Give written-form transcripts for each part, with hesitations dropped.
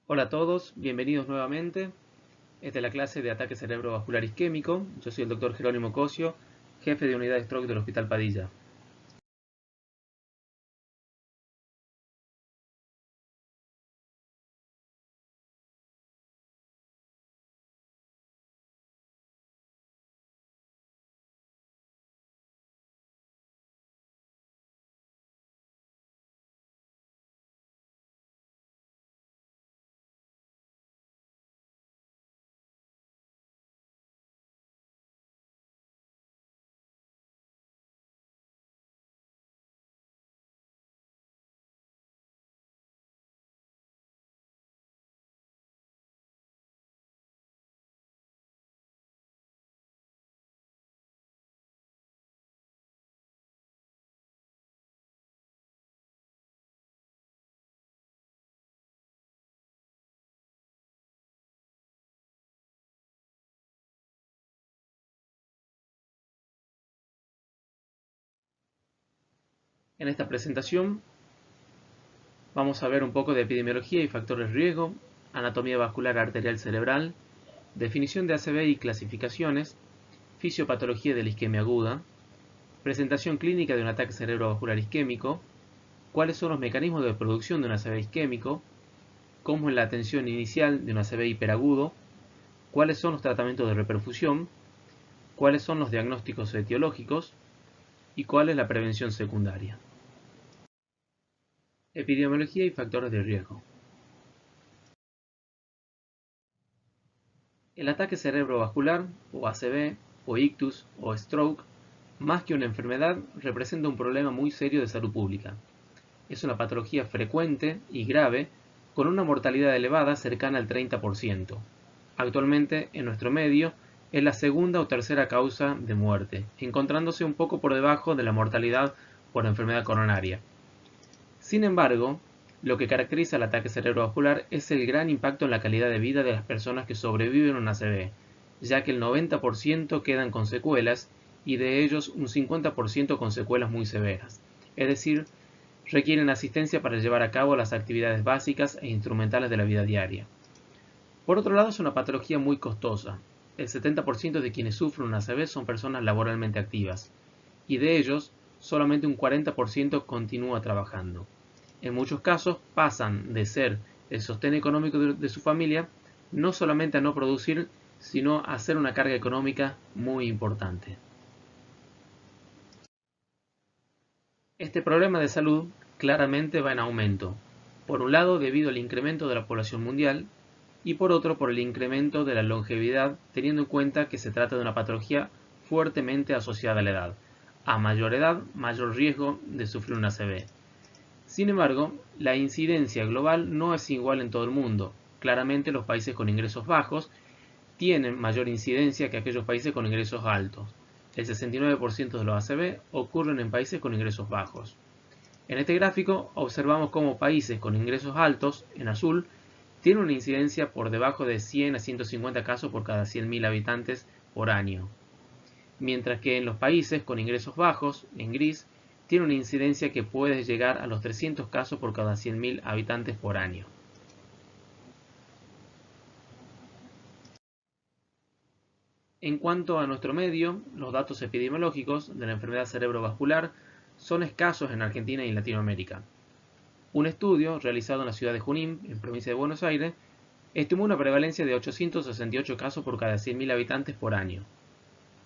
Hola a todos, bienvenidos nuevamente. Esta es la clase de ataque cerebrovascular isquémico. Yo soy el doctor Jerónimo Cosio, jefe de unidad de stroke del Hospital Padilla. En esta presentación vamos a ver un poco de epidemiología y factores de riesgo, anatomía vascular arterial cerebral, definición de ACV y clasificaciones, fisiopatología de la isquemia aguda, presentación clínica de un ataque cerebrovascular isquémico, cuáles son los mecanismos de producción de un ACV isquémico, cómo es la atención inicial de un ACV hiperagudo, cuáles son los tratamientos de reperfusión, cuáles son los diagnósticos etiológicos y cuál es la prevención secundaria. Epidemiología y factores de riesgo. El ataque cerebrovascular, o ACV, o ictus, o stroke, más que una enfermedad, representa un problema muy serio de salud pública. Es una patología frecuente y grave, con una mortalidad elevada cercana al 30%. Actualmente, en nuestro medio, es la segunda o tercera causa de muerte, encontrándose un poco por debajo de la mortalidad por enfermedad coronaria. Sin embargo, lo que caracteriza el ataque cerebrovascular es el gran impacto en la calidad de vida de las personas que sobreviven a un ACV, ya que el 90% quedan con secuelas y de ellos un 50% con secuelas muy severas, es decir, requieren asistencia para llevar a cabo las actividades básicas e instrumentales de la vida diaria. Por otro lado, es una patología muy costosa. El 70% de quienes sufren un ACV son personas laboralmente activas, y de ellos, solamente un 40% continúa trabajando. En muchos casos pasan de ser el sostén económico de su familia no solamente a no producir, sino a ser una carga económica muy importante. Este problema de salud claramente va en aumento, por un lado debido al incremento de la población mundial y por otro por el incremento de la longevidad, teniendo en cuenta que se trata de una patología fuertemente asociada a la edad. A mayor edad, mayor riesgo de sufrir una ACV. Sin embargo, la incidencia global no es igual en todo el mundo. Claramente los países con ingresos bajos tienen mayor incidencia que aquellos países con ingresos altos. El 69% de los ACV ocurren en países con ingresos bajos. En este gráfico observamos cómo países con ingresos altos, en azul, tienen una incidencia por debajo de 100 a 150 casos por cada 100.000 habitantes por año, mientras que en los países con ingresos bajos, en gris, tiene una incidencia que puede llegar a los 300 casos por cada 100.000 habitantes por año. En cuanto a nuestro medio, los datos epidemiológicos de la enfermedad cerebrovascular son escasos en Argentina y en Latinoamérica. Un estudio realizado en la ciudad de Junín, en provincia de Buenos Aires, estimó una prevalencia de 868 casos por cada 100.000 habitantes por año.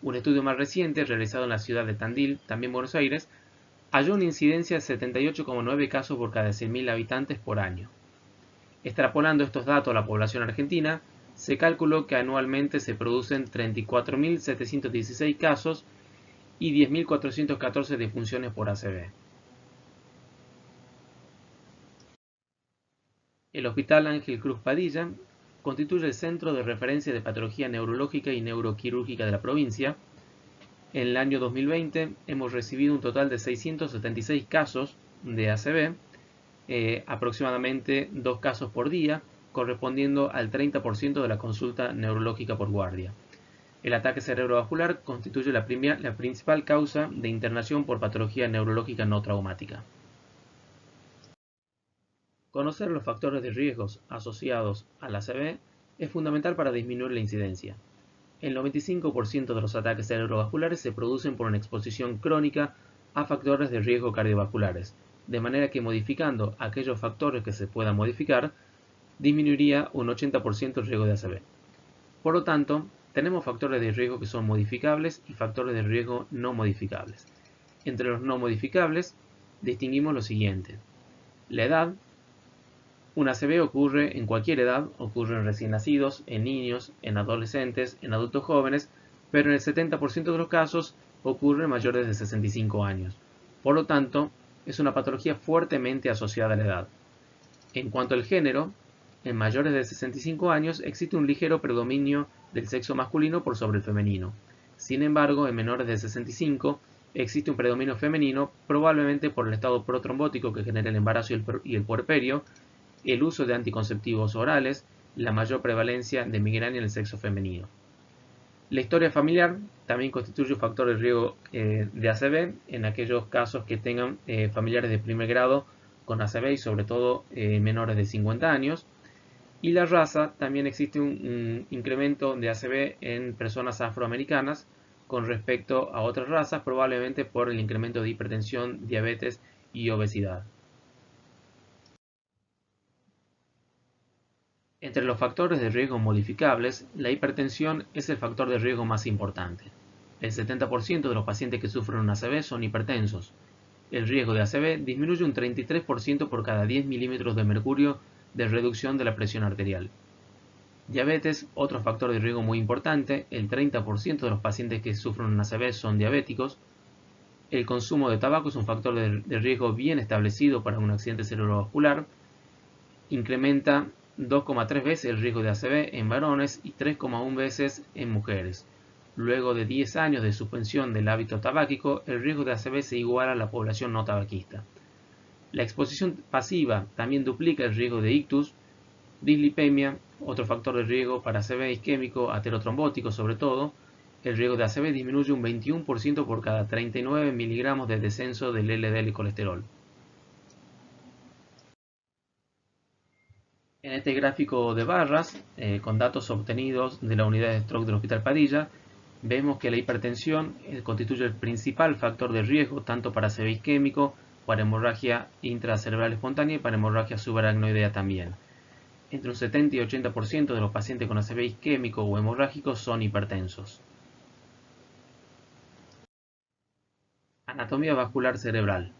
Un estudio más reciente, realizado en la ciudad de Tandil, también Buenos Aires, halló una incidencia de 78,9 casos por cada 100.000 habitantes por año. Extrapolando estos datos a la población argentina, se calculó que anualmente se producen 34.716 casos y 10.414 defunciones por ACV. El Hospital Ángel Cruz Padilla constituye el centro de referencia de patología neurológica y neuroquirúrgica de la provincia. En el año 2020 hemos recibido un total de 676 casos de ACV, aproximadamente 2 casos por día, correspondiendo al 30% de la consulta neurológica por guardia. El ataque cerebrovascular constituye la principal causa de internación por patología neurológica no traumática. Conocer los factores de riesgos asociados al ACV es fundamental para disminuir la incidencia. El 95% de los ataques cerebrovasculares se producen por una exposición crónica a factores de riesgo cardiovasculares, de manera que modificando aquellos factores que se puedan modificar, disminuiría un 80% el riesgo de ACV. Por lo tanto, tenemos factores de riesgo que son modificables y factores de riesgo no modificables. Entre los no modificables, distinguimos lo siguiente. La edad. Un ACV ocurre en cualquier edad, ocurre en recién nacidos, en niños, en adolescentes, en adultos jóvenes, pero en el 70% de los casos ocurre en mayores de 65 años. Por lo tanto, es una patología fuertemente asociada a la edad. En cuanto al género, en mayores de 65 años existe un ligero predominio del sexo masculino por sobre el femenino. Sin embargo, en menores de 65 existe un predominio femenino, probablemente por el estado protrombótico que genera el embarazo y el puerperio, el uso de anticonceptivos orales, la mayor prevalencia de migraña en el sexo femenino. La historia familiar también constituye un factor de riesgo de ACV en aquellos casos que tengan familiares de primer grado con ACV y sobre todo menores de 50 años. Y la raza, también existe un incremento de ACV en personas afroamericanas con respecto a otras razas, probablemente por el incremento de hipertensión, diabetes y obesidad. Entre los factores de riesgo modificables, la hipertensión es el factor de riesgo más importante. El 70% de los pacientes que sufren un ACV son hipertensos. El riesgo de ACV disminuye un 33% por cada 10 milímetros de mercurio de reducción de la presión arterial. Diabetes, otro factor de riesgo muy importante, el 30% de los pacientes que sufren un ACV son diabéticos. El consumo de tabaco es un factor de riesgo bien establecido para un accidente cerebrovascular. Incrementa 2,3 veces el riesgo de ACV en varones y 3,1 veces en mujeres. Luego de 10 años de suspensión del hábito tabáquico, el riesgo de ACV se iguala a la población no tabaquista. La exposición pasiva también duplica el riesgo de ictus, dislipemia, otro factor de riesgo para ACV isquémico, aterotrombótico sobre todo. El riesgo de ACV disminuye un 21% por cada 39 miligramos de descenso del LDL y colesterol. En este gráfico de barras, con datos obtenidos de la unidad de stroke del Hospital Padilla, vemos que la hipertensión constituye el principal factor de riesgo tanto para ACV isquémico, para hemorragia intracerebral espontánea y para hemorragia subaracnoidea también. Entre un 70 y 80% de los pacientes con ACV isquémico o hemorrágico son hipertensos. Anatomía vascular cerebral.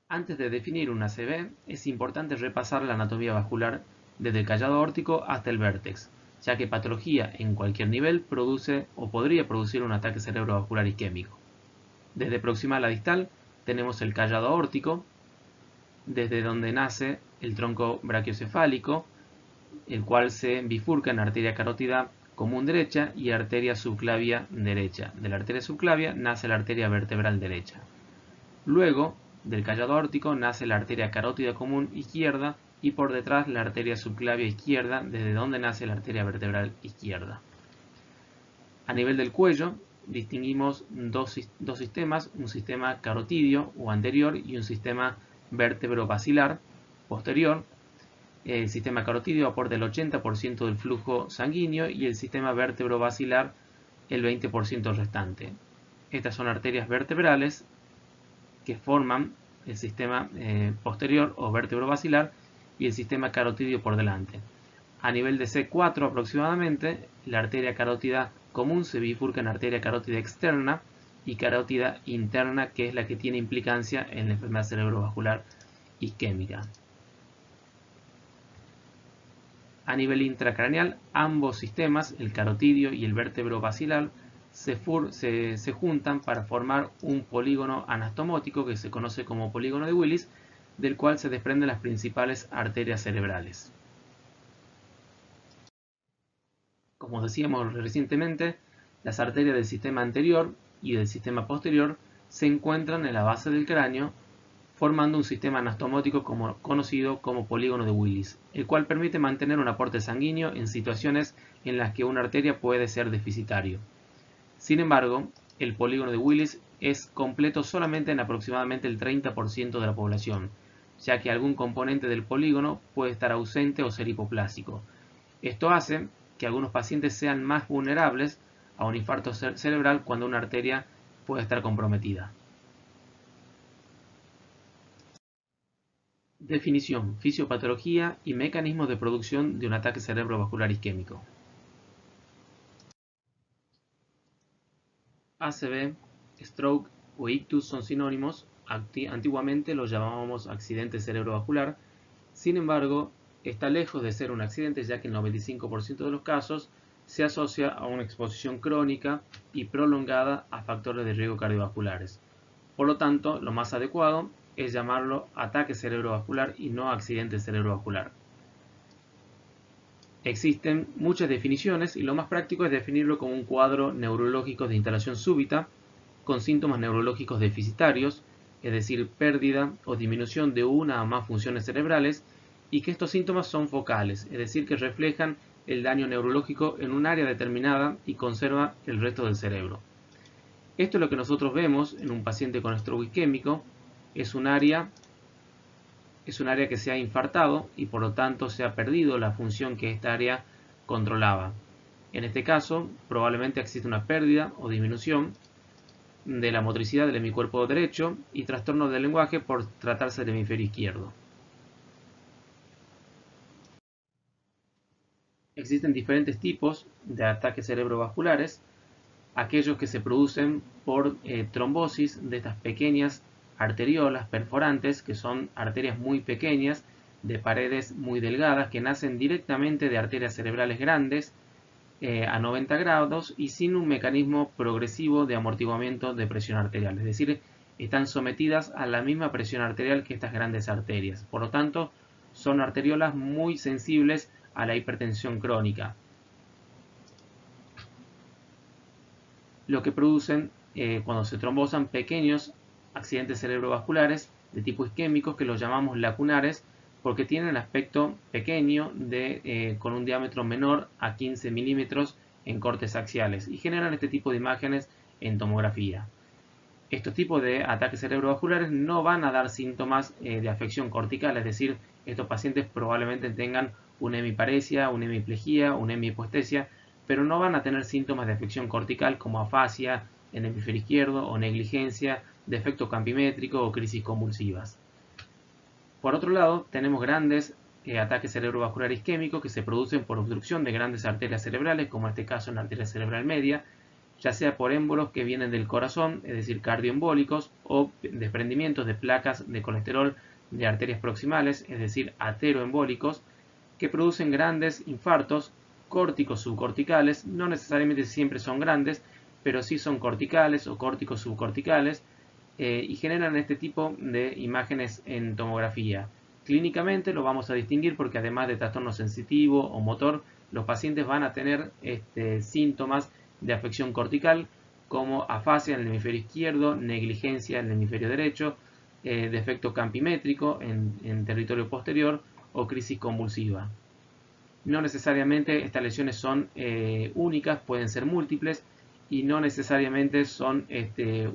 Antes de definir un ACV, es importante repasar la anatomía vascular desde el callado aórtico hasta el vértex, ya que patología en cualquier nivel produce o podría producir un ataque cerebrovascular isquémico. Desde proximal a distal tenemos el callado aórtico, desde donde nace el tronco brachiocefálico, el cual se bifurca en arteria carótida común derecha y arteria subclavia derecha. De la arteria subclavia nace la arteria vertebral derecha. Luego, del callado aórtico nace la arteria carótida común izquierda y por detrás la arteria subclavia izquierda, desde donde nace la arteria vertebral izquierda. A nivel del cuello distinguimos dos sistemas, un sistema carotidio o anterior y un sistema vértebro-basilar posterior. El sistema carotidio aporta el 80% del flujo sanguíneo y el sistema vértebro-basilar el 20% restante. Estas son arterias vertebrales que forman el sistema posterior o vértebro-basilar y el sistema carotidio por delante. A nivel de C4 aproximadamente, la arteria carótida común se bifurca en arteria carótida externa y carótida interna, que es la que tiene implicancia en la enfermedad cerebrovascular isquémica. A nivel intracraneal, ambos sistemas, el carotidio y el vértebro-basilar, se juntan para formar un polígono anastomótico que se conoce como polígono de Willis, del cual se desprenden las principales arterias cerebrales. Como decíamos recientemente, las arterias del sistema anterior y del sistema posterior se encuentran en la base del cráneo, formando un sistema anastomótico conocido como polígono de Willis, el cual permite mantener un aporte sanguíneo en situaciones en las que una arteria puede ser deficitario. Sin embargo, el polígono de Willis es completo solamente en aproximadamente el 30% de la población, ya que algún componente del polígono puede estar ausente o ser hipoplásico. Esto hace que algunos pacientes sean más vulnerables a un infarto cerebral cuando una arteria puede estar comprometida. Definición, fisiopatología y mecanismos de producción de un ataque cerebrovascular isquémico. ACV, stroke o ictus son sinónimos. Antiguamente los llamábamos accidente cerebrovascular. Sin embargo, está lejos de ser un accidente, ya que en el 95% de los casos se asocia a una exposición crónica y prolongada a factores de riesgo cardiovasculares. Por lo tanto, lo más adecuado es llamarlo ataque cerebrovascular y no accidente cerebrovascular. Existen muchas definiciones y lo más práctico es definirlo como un cuadro neurológico de instalación súbita con síntomas neurológicos deficitarios, es decir, pérdida o disminución de una o más funciones cerebrales, y que estos síntomas son focales, es decir, que reflejan el daño neurológico en un área determinada y conserva el resto del cerebro. Esto es lo que nosotros vemos en un paciente con stroke isquémico. Es un área que se ha infartado y por lo tanto se ha perdido la función que esta área controlaba. En este caso, probablemente existe una pérdida o disminución de la motricidad del hemicuerpo derecho y trastornos del lenguaje por tratarse del hemisferio izquierdo. Existen diferentes tipos de ataques cerebrovasculares, aquellos que se producen por trombosis de estas pequeñas arteriolas perforantes, que son arterias muy pequeñas, de paredes muy delgadas, que nacen directamente de arterias cerebrales grandes a 90 grados y sin un mecanismo progresivo de amortiguamiento de presión arterial, es decir, están sometidas a la misma presión arterial que estas grandes arterias. Por lo tanto, son arteriolas muy sensibles a la hipertensión crónica, lo que producen cuando se trombosan pequeños accidentes cerebrovasculares de tipo isquémicos que los llamamos lacunares porque tienen el aspecto pequeño con un diámetro menor a 15 milímetros en cortes axiales y generan este tipo de imágenes en tomografía. Estos tipos de ataques cerebrovasculares no van a dar síntomas de afección cortical, es decir, estos pacientes probablemente tengan una hemiparesia, una hemiplegia, una hemihipoestesia, pero no van a tener síntomas de afección cortical como afasia en el hemisferio izquierdo o negligencia, defecto campimétrico o crisis convulsivas. Por otro lado, tenemos grandes ataques cerebrovasculares isquémicos que se producen por obstrucción de grandes arterias cerebrales, como en este caso en la arteria cerebral media, ya sea por émbolos que vienen del corazón, es decir, cardioembólicos, o desprendimientos de placas de colesterol de arterias proximales, es decir, ateroembólicos, que producen grandes infartos córticos subcorticales. No necesariamente siempre son grandes, pero sí son corticales o córticos subcorticales, y generan este tipo de imágenes en tomografía. Clínicamente lo vamos a distinguir porque además de trastorno sensitivo o motor, los pacientes van a tener síntomas de afección cortical como afasia en el hemisferio izquierdo, negligencia en el hemisferio derecho, defecto campimétrico en territorio posterior o crisis convulsiva. No necesariamente estas lesiones son únicas, pueden ser múltiples y no necesariamente son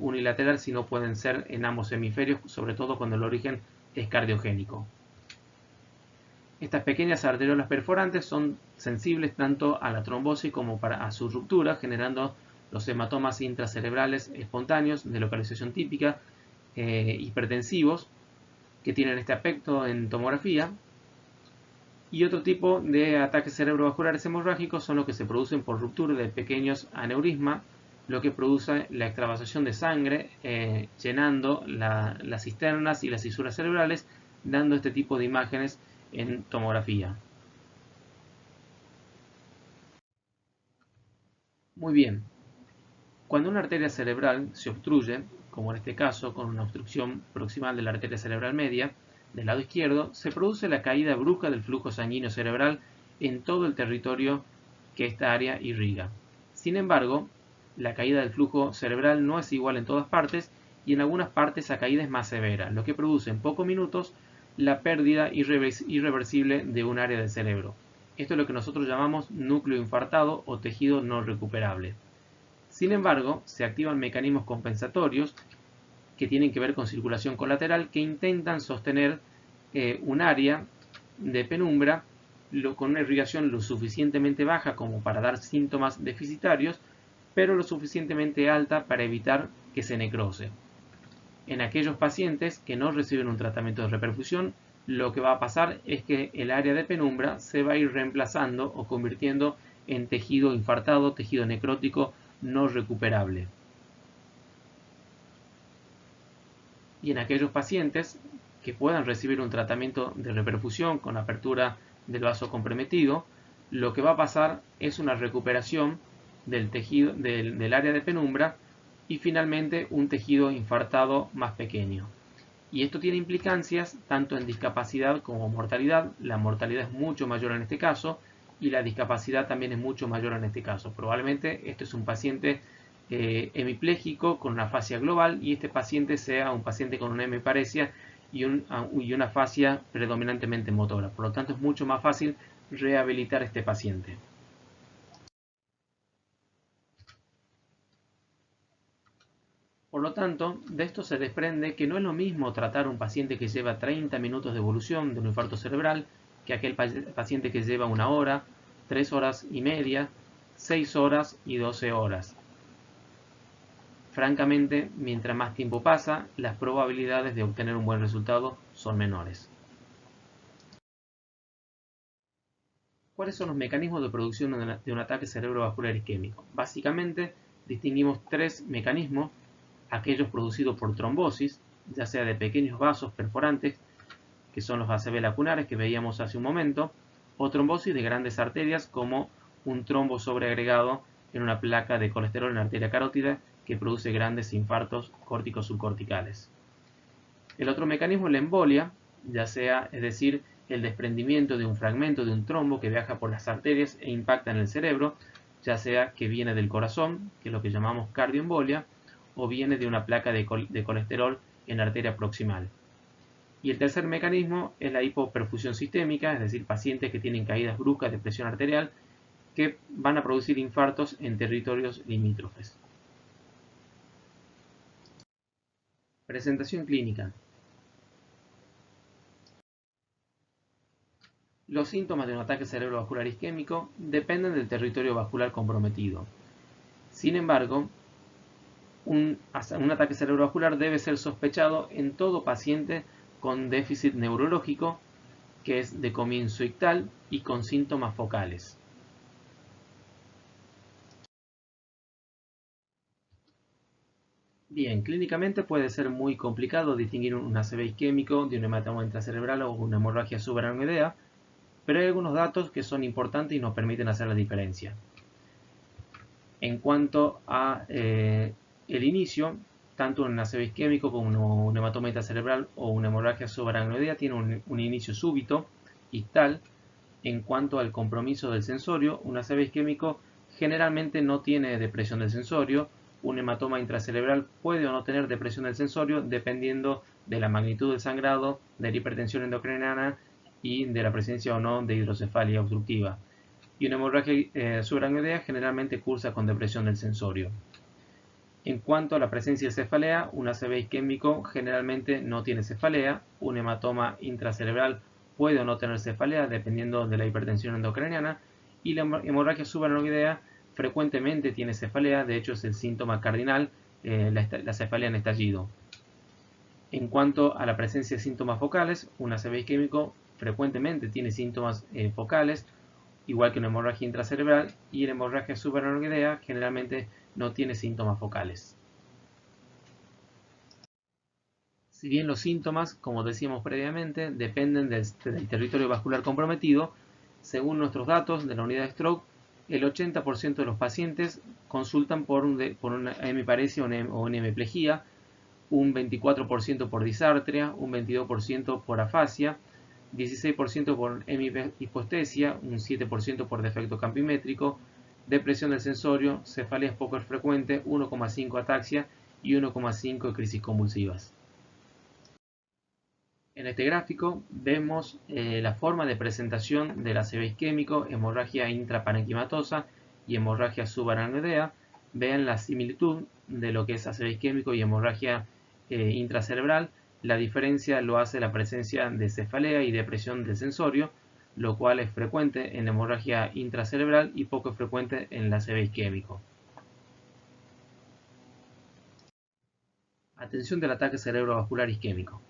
unilaterales, sino pueden ser en ambos hemisferios, sobre todo cuando el origen es cardiogénico. Estas pequeñas arteriolas perforantes son sensibles tanto a la trombosis como a su ruptura, generando los hematomas intracerebrales espontáneos de localización típica, hipertensivos, que tienen este aspecto en tomografía. Y otro tipo de ataques cerebrovasculares hemorrágicos son los que se producen por ruptura de pequeños aneurismas, lo que produce la extravasación de sangre, llenando las cisternas y las fisuras cerebrales, dando este tipo de imágenes en tomografía. Muy bien, cuando una arteria cerebral se obstruye, como en este caso con una obstrucción proximal de la arteria cerebral media, del lado izquierdo, se produce la caída brusca del flujo sanguíneo cerebral en todo el territorio que esta área irriga. Sin embargo, la caída del flujo cerebral no es igual en todas partes y en algunas partes esa caída es más severa, lo que produce en pocos minutos la pérdida irreversible de un área del cerebro. Esto es lo que nosotros llamamos núcleo infartado o tejido no recuperable. Sin embargo, se activan mecanismos compensatorios que tienen que ver con circulación colateral que intentan sostener un área de penumbra con una irrigación lo suficientemente baja como para dar síntomas deficitarios, pero lo suficientemente alta para evitar que se necrose. En aquellos pacientes que no reciben un tratamiento de reperfusión, lo que va a pasar es que el área de penumbra se va a ir reemplazando o convirtiendo en tejido infartado, tejido necrótico no recuperable. Y en aquellos pacientes que puedan recibir un tratamiento de reperfusión con apertura del vaso comprometido, lo que va a pasar es una recuperación del tejido del área de penumbra y finalmente un tejido infartado más pequeño. Y esto tiene implicancias tanto en discapacidad como mortalidad. La mortalidad es mucho mayor en este caso y la discapacidad también es mucho mayor en este caso. Probablemente este es un paciente hemipléjico con una afasia global y este paciente sea un paciente con una hemiparesia y una afasia predominantemente motora. Por lo tanto, es mucho más fácil rehabilitar a este paciente. Por lo tanto, de esto se desprende que no es lo mismo tratar a un paciente que lleva 30 minutos de evolución de un infarto cerebral que aquel paciente que lleva 1 hora, 3 horas y media, 6 horas y 12 horas. Francamente, mientras más tiempo pasa, las probabilidades de obtener un buen resultado son menores. ¿Cuáles son los mecanismos de producción de un ataque cerebrovascular isquémico? Básicamente, distinguimos 3 mecanismos: aquellos producidos por trombosis, ya sea de pequeños vasos perforantes, que son los ACV lacunares que veíamos hace un momento, o trombosis de grandes arterias, como un trombo sobreagregado en una placa de colesterol en la arteria carótida que produce grandes infartos córticos subcorticales. El otro mecanismo es la embolia, ya sea, es decir, el desprendimiento de un fragmento de un trombo que viaja por las arterias e impacta en el cerebro, ya sea que viene del corazón, que es lo que llamamos cardioembolia, o viene de una placa de colesterol en la arteria proximal. Y el tercer mecanismo es la hipoperfusión sistémica, es decir, pacientes que tienen caídas bruscas de presión arterial que van a producir infartos en territorios limítrofes. Presentación clínica. Los síntomas de un ataque cerebrovascular isquémico dependen del territorio vascular comprometido. Sin embargo, un ataque cerebrovascular debe ser sospechado en todo paciente con déficit neurológico que es de comienzo ictal y con síntomas focales. Bien, clínicamente puede ser muy complicado distinguir un ACV isquémico de un hematoma intracerebral o una hemorragia subaracnoidea, pero hay algunos datos que son importantes y nos permiten hacer la diferencia. En cuanto a el inicio, tanto un ACV isquémico como un hematoma intracerebral o una hemorragia subaracnoidea tiene un inicio súbito ictal. En cuanto al compromiso del sensorio, un ACV isquémico generalmente no tiene depresión del sensorio. Un hematoma intracerebral puede o no tener depresión del sensorio dependiendo de la magnitud del sangrado, de la hipertensión endocrinal y de la presencia o no de hidrocefalia obstructiva. Y una hemorragia subaracnoidea generalmente cursa con depresión del sensorio. En cuanto a la presencia de cefalea, un ACV isquémico generalmente no tiene cefalea. Un hematoma intracerebral puede o no tener cefalea dependiendo de la hipertensión endocraniana, y la hemorragia subaracnoidea frecuentemente tiene cefalea, de hecho es el síntoma cardinal, la cefalea en estallido. En cuanto a la presencia de síntomas focales, un ACV isquémico frecuentemente tiene síntomas focales, igual que una hemorragia intracerebral, y la hemorragia subaracnoidea generalmente no tiene síntomas focales. Si bien los síntomas, como decíamos previamente, dependen del territorio vascular comprometido, según nuestros datos de la unidad de stroke, el 80% de los pacientes consultan por una hemiparesia o una hemiplegia, un 24% por disartria, un 22% por afasia, 16% por hemihipoestesia, un 7% por defecto campimétrico, depresión del sensorio, cefaleas poco frecuentes, 1,5 ataxia y 1,5 crisis convulsivas. En este gráfico vemos la forma de presentación del ACV isquémico, hemorragia intraparenquimatosa y hemorragia subaracnoidea, vean la similitud de lo que es ACV isquémico y hemorragia intracerebral. La diferencia lo hace la presencia de cefalea y depresión del sensorio, lo cual es frecuente en la hemorragia intracerebral y poco frecuente en el ACV isquémico. Atención del ataque cerebrovascular isquémico.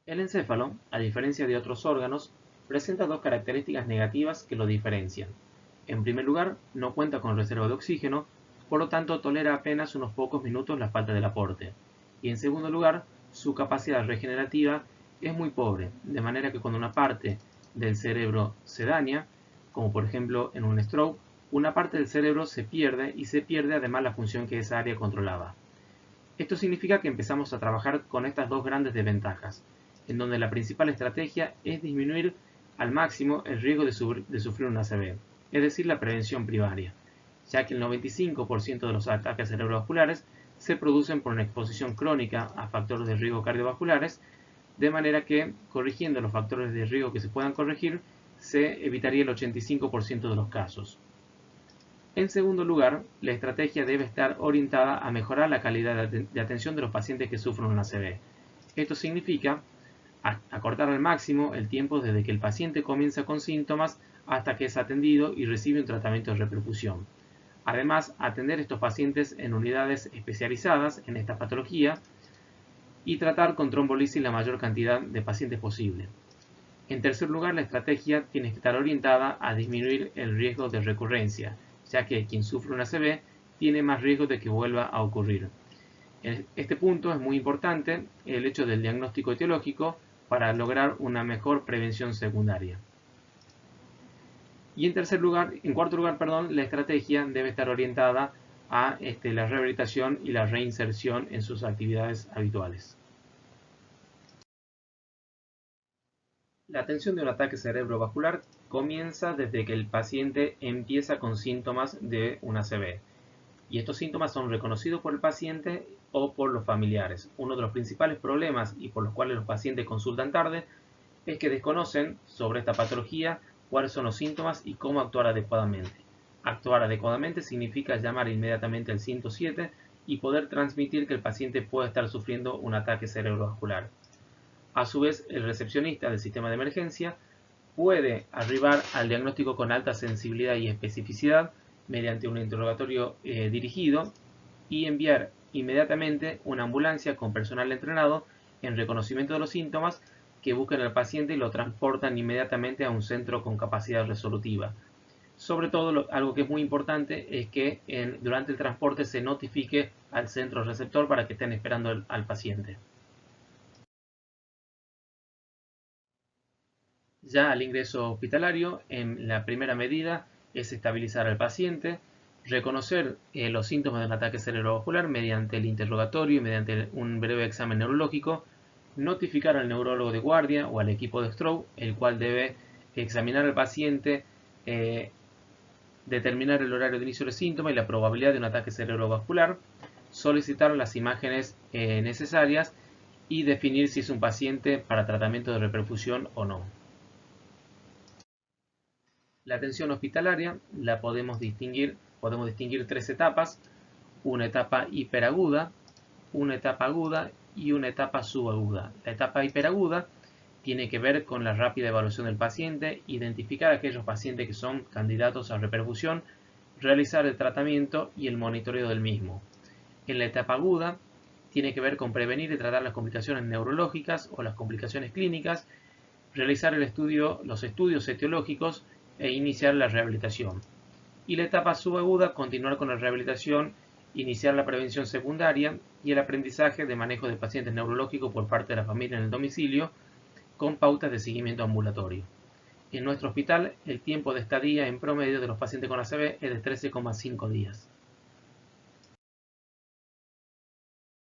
El encéfalo, a diferencia de otros órganos, presenta dos características negativas que lo diferencian. En primer lugar, no cuenta con reserva de oxígeno, por lo tanto tolera apenas unos pocos minutos la falta del aporte. Y en segundo lugar, su capacidad regenerativa es muy pobre, de manera que cuando una parte del cerebro se daña, como por ejemplo en un stroke, una parte del cerebro se pierde y se pierde además la función que esa área controlaba. Esto significa que empezamos a trabajar con estas dos grandes desventajas, en donde la principal estrategia es disminuir al máximo el riesgo de sufrir un ACV, es decir, la prevención primaria, ya que el 95% de los ataques cerebrovasculares se producen por una exposición crónica a factores de riesgo cardiovasculares, de manera que, corrigiendo los factores de riesgo que se puedan corregir, se evitaría el 85% de los casos. En segundo lugar, la estrategia debe estar orientada a mejorar la calidad de atención de los pacientes que sufren un ACV. Esto significa acortar al máximo el tiempo desde que el paciente comienza con síntomas hasta que es atendido y recibe un tratamiento de repercusión. Además, atender a estos pacientes en unidades especializadas en esta patología y tratar con trombolisis la mayor cantidad de pacientes posible. En tercer lugar, la estrategia tiene que estar orientada a disminuir el riesgo de recurrencia, ya que quien sufre un ACV tiene más riesgo de que vuelva a ocurrir. En este punto es muy importante el hecho del diagnóstico etiológico para lograr una mejor prevención secundaria. Y en cuarto lugar, la estrategia debe estar orientada a la rehabilitación y la reinserción en sus actividades habituales. La atención de un ataque cerebrovascular comienza desde que el paciente empieza con síntomas de un ACV. Y estos síntomas son reconocidos por el paciente o por los familiares. Uno de los principales problemas y por los cuales los pacientes consultan tarde es que desconocen sobre esta patología cuáles son los síntomas y cómo actuar adecuadamente. Actuar adecuadamente significa llamar inmediatamente al 107 y poder transmitir que el paciente puede estar sufriendo un ataque cerebrovascular. A su vez, el recepcionista del sistema de emergencia puede arribar al diagnóstico con alta sensibilidad y especificidad mediante un interrogatorio dirigido y enviar inmediatamente una ambulancia con personal entrenado en reconocimiento de los síntomas que buscan al paciente y lo transportan inmediatamente a un centro con capacidad resolutiva. Sobre todo, algo que es muy importante es que durante el transporte se notifique al centro receptor para que estén esperando al paciente. Ya al ingreso hospitalario, en la primera medida es estabilizar al paciente, reconocer los síntomas del ataque cerebrovascular mediante el interrogatorio y mediante un breve examen neurológico, notificar al neurólogo de guardia o al equipo de stroke, el cual debe examinar al paciente, determinar el horario de inicio del síntoma y la probabilidad de un ataque cerebrovascular, solicitar las imágenes necesarias y definir si es un paciente para tratamiento de reperfusión o no. La atención hospitalaria la podemos distinguir tres etapas: una etapa hiperaguda, una etapa aguda y una etapa subaguda. La etapa hiperaguda tiene que ver con la rápida evaluación del paciente, identificar a aquellos pacientes que son candidatos a reperfusión, realizar el tratamiento y el monitoreo del mismo. En la etapa aguda tiene que ver con prevenir y tratar las complicaciones neurológicas o las complicaciones clínicas, realizar los estudios etiológicos e iniciar la rehabilitación. Y la etapa subaguda, continuar con la rehabilitación, iniciar la prevención secundaria y el aprendizaje de manejo de pacientes neurológicos por parte de la familia en el domicilio, con pautas de seguimiento ambulatorio. En nuestro hospital, el tiempo de estadía en promedio de los pacientes con ACV es de 13,5 días.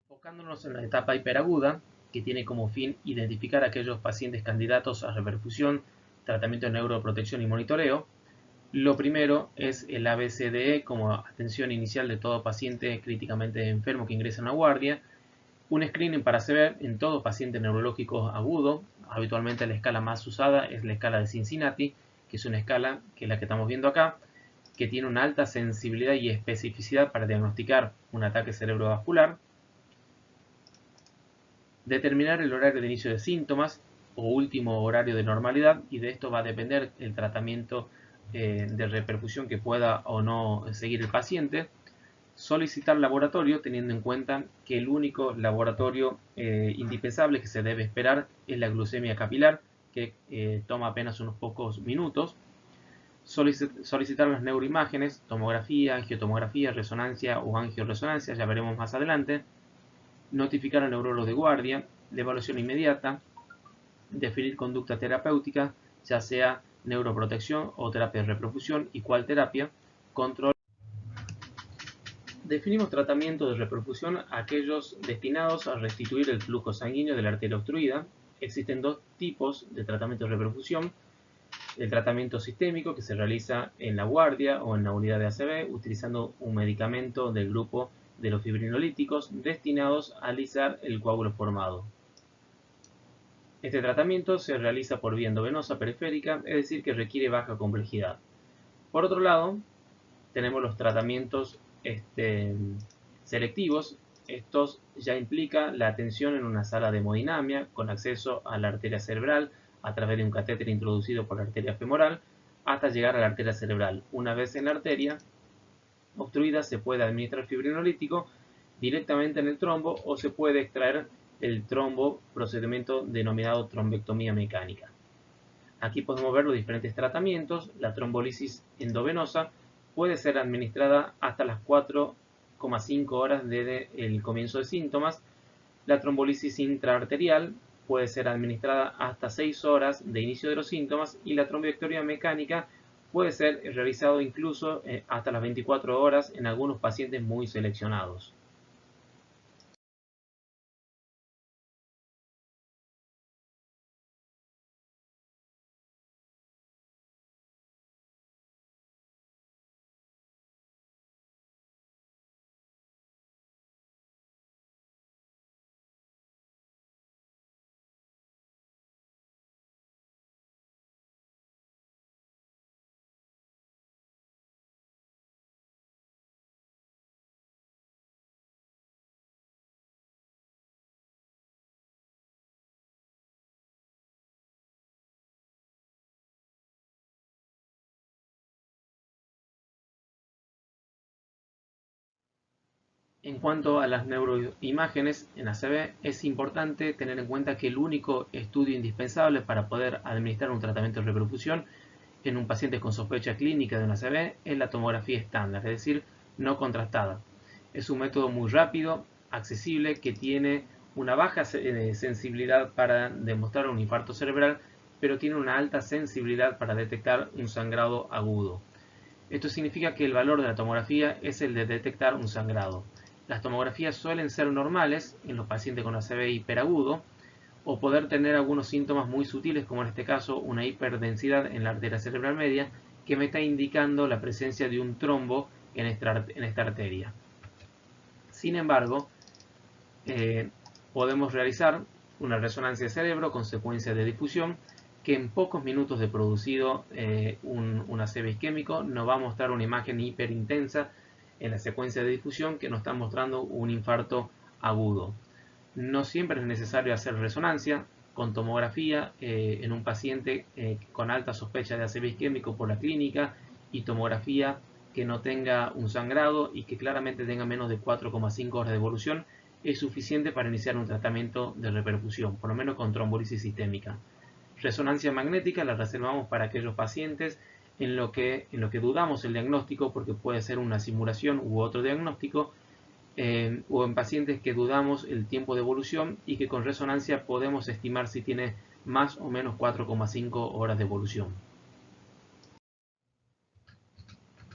Enfocándonos en la etapa hiperaguda, que tiene como fin identificar a aquellos pacientes candidatos a reperfusión, tratamiento de neuroprotección y monitoreo. Lo primero es el ABCDE como atención inicial de todo paciente críticamente enfermo que ingresa en la guardia. Un screening para ACV en todo paciente neurológico agudo. Habitualmente la escala más usada es la escala de Cincinnati, que es una escala que es la que estamos viendo acá, que tiene una alta sensibilidad y especificidad para diagnosticar un ataque cerebrovascular, determinar el horario de inicio de síntomas o último horario de normalidad, y de esto va a depender el tratamiento de repercusión que pueda o no seguir el paciente. Solicitar laboratorio, teniendo en cuenta que el único laboratorio indispensable que se debe esperar es la glucemia capilar, que toma apenas unos pocos minutos. Solicitar las neuroimágenes, tomografía, angiotomografía, resonancia o angioresonancia, ya veremos más adelante. Notificar al neurólogo de guardia, de evaluación inmediata, definir conducta terapéutica, ya sea neuroprotección o terapia de reperfusión y cuál terapia, control. Definimos tratamiento de reperfusión aquellos destinados a restituir el flujo sanguíneo de la arteria obstruida. Existen dos tipos de tratamiento de reperfusión: el tratamiento sistémico, que se realiza en la guardia o en la unidad de ACV utilizando un medicamento del grupo de los fibrinolíticos destinados a alisar el coágulo formado. Este tratamiento se realiza por vía endovenosa periférica, es decir, que requiere baja complejidad. Por otro lado, tenemos los tratamientos selectivos. Estos ya implican la atención en una sala de hemodinamia con acceso a la arteria cerebral a través de un catéter introducido por la arteria femoral hasta llegar a la arteria cerebral. Una vez en la arteria obstruida se puede administrar fibrinolítico directamente en el trombo o se puede extraer el trombo, procedimiento denominado trombectomía mecánica. Aquí podemos ver los diferentes tratamientos. La trombolisis endovenosa puede ser administrada hasta las 4,5 horas desde el comienzo de síntomas. La trombolisis intraarterial puede ser administrada hasta 6 horas de inicio de los síntomas, y la trombectomía mecánica puede ser realizado incluso hasta las 24 horas en algunos pacientes muy seleccionados. En cuanto a las neuroimágenes en ACV, es importante tener en cuenta que el único estudio indispensable para poder administrar un tratamiento de reperfusión en un paciente con sospecha clínica de una ACV es la tomografía estándar, es decir, no contrastada. Es un método muy rápido, accesible, que tiene una baja sensibilidad para demostrar un infarto cerebral, pero tiene una alta sensibilidad para detectar un sangrado agudo. Esto significa que el valor de la tomografía es el de detectar un sangrado. Las tomografías suelen ser normales en los pacientes con ACV hiperagudo, o poder tener algunos síntomas muy sutiles, como en este caso una hiperdensidad en la arteria cerebral media, que me está indicando la presencia de un trombo en esta arteria. Sin embargo, podemos realizar una resonancia de cerebro con secuencia de difusión, que en pocos minutos de producido un ACV isquémico nos va a mostrar una imagen hiperintensa en la secuencia de difusión que nos está mostrando un infarto agudo. No siempre es necesario hacer resonancia. Con tomografía en un paciente con alta sospecha de ACV isquémico por la clínica, y tomografía que no tenga un sangrado y que claramente tenga menos de 4,5 horas de evolución, es suficiente para iniciar un tratamiento de reperfusión, por lo menos con trombolisis sistémica. Resonancia magnética la reservamos para aquellos pacientes en lo que dudamos el diagnóstico, porque puede ser una simulación u otro diagnóstico, o en pacientes que dudamos el tiempo de evolución y que con resonancia podemos estimar si tiene más o menos 4,5 horas de evolución.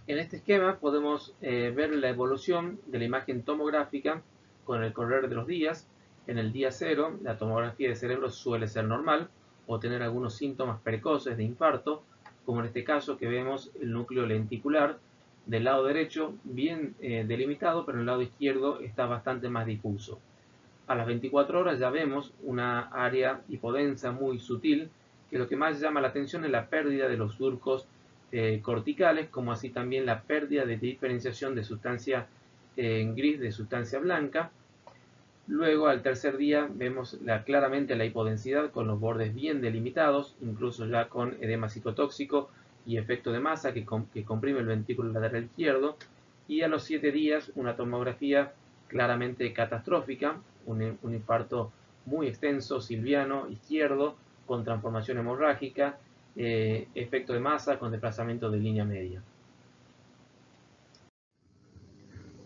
En este esquema podemos ver la evolución de la imagen tomográfica con el correr de los días. En el día 0, la tomografía de cerebro suele ser normal o tener algunos síntomas precoces de infarto, como en este caso, que vemos el núcleo lenticular del lado derecho bien delimitado, pero en el lado izquierdo está bastante más difuso. A las 24 horas ya vemos una área hipodensa muy sutil que lo que más llama la atención es la pérdida de los surcos corticales, como así también la pérdida de diferenciación de sustancia gris de sustancia blanca. Luego, al tercer día, vemos claramente la hipodensidad con los bordes bien delimitados, incluso ya con edema citotóxico y efecto de masa que comprime el ventrículo lateral izquierdo. Y a los 7 días, una tomografía claramente catastrófica, un infarto muy extenso, silviano, izquierdo, con transformación hemorrágica, efecto de masa con desplazamiento de línea media.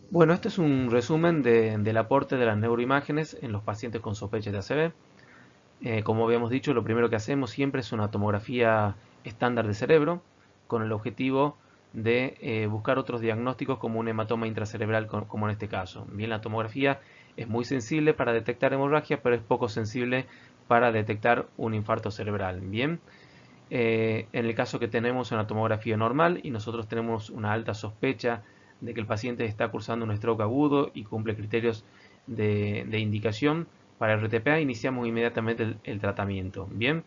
Bueno, este es un resumen del aporte de las neuroimágenes en los pacientes con sospecha de ACV. Como habíamos dicho, lo primero que hacemos siempre es una tomografía estándar de cerebro con el objetivo de buscar otros diagnósticos como un hematoma intracerebral como en este caso. Bien, la tomografía es muy sensible para detectar hemorragia, pero es poco sensible para detectar un infarto cerebral. Bien, en el caso que tenemos una tomografía normal y nosotros tenemos una alta sospecha de que el paciente está cursando un stroke agudo y cumple criterios de indicación para RTPA, iniciamos inmediatamente el tratamiento. Bien,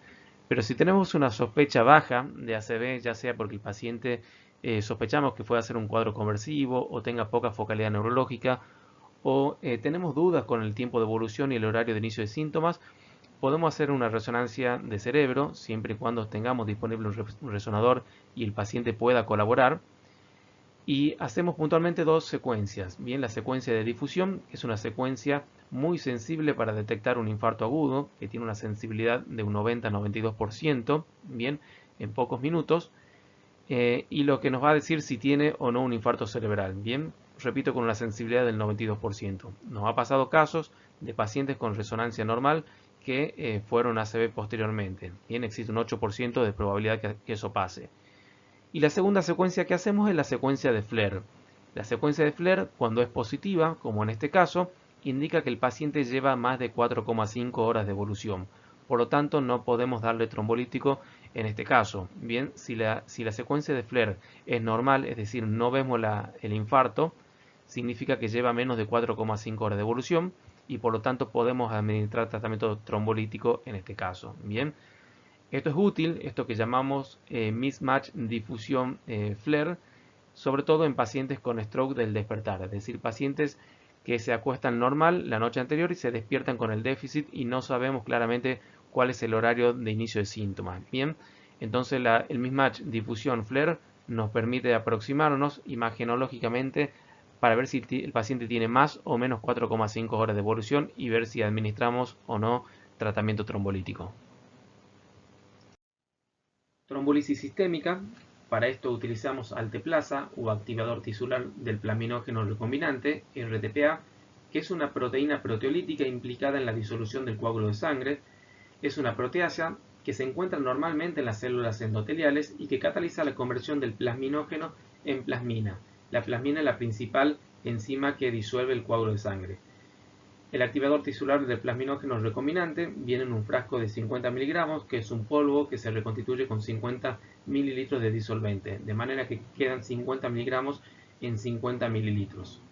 pero si tenemos una sospecha baja de ACV, ya sea porque el paciente sospechamos que pueda ser un cuadro conversivo o tenga poca focalidad neurológica, o tenemos dudas con el tiempo de evolución y el horario de inicio de síntomas, podemos hacer una resonancia de cerebro siempre y cuando tengamos disponible un resonador y el paciente pueda colaborar. Y hacemos puntualmente dos secuencias. Bien, la secuencia de difusión es una secuencia muy sensible para detectar un infarto agudo, que tiene una sensibilidad de un 90-92%, bien, en pocos minutos, y lo que nos va a decir si tiene o no un infarto cerebral. Bien, repito, con una sensibilidad del 92%. Nos ha pasado casos de pacientes con resonancia normal que fueron ACV posteriormente. Bien, existe un 8% de probabilidad que eso pase. Y la segunda secuencia que hacemos es la secuencia de FLAIR. La secuencia de FLAIR, cuando es positiva, como en este caso, indica que el paciente lleva más de 4,5 horas de evolución. Por lo tanto, no podemos darle trombolítico en este caso. Bien, si la secuencia de FLAIR es normal, es decir, no vemos el infarto, significa que lleva menos de 4,5 horas de evolución y por lo tanto podemos administrar tratamiento trombolítico en este caso. Bien, esto es útil, esto que llamamos mismatch difusión FLAIR, sobre todo en pacientes con stroke del despertar, es decir, pacientes que se acuestan normal la noche anterior y se despiertan con el déficit y no sabemos claramente cuál es el horario de inicio de síntomas. Bien, entonces el mismatch difusión FLAIR nos permite aproximarnos imagenológicamente para ver si el paciente tiene más o menos 4,5 horas de evolución y ver si administramos o no tratamiento trombolítico. Trombólisis sistémica. Para esto utilizamos alteplasa o activador tisular del plasminógeno recombinante, RTPA, que es una proteína proteolítica implicada en la disolución del coágulo de sangre. Es una proteasa que se encuentra normalmente en las células endoteliales y que cataliza la conversión del plasminógeno en plasmina. La plasmina es la principal enzima que disuelve el coágulo de sangre. El activador tisular del plasminógeno recombinante viene en un frasco de 50 miligramos, que es un polvo que se reconstituye con 50 mililitros de disolvente, de manera que quedan 50 miligramos en 50 mililitros.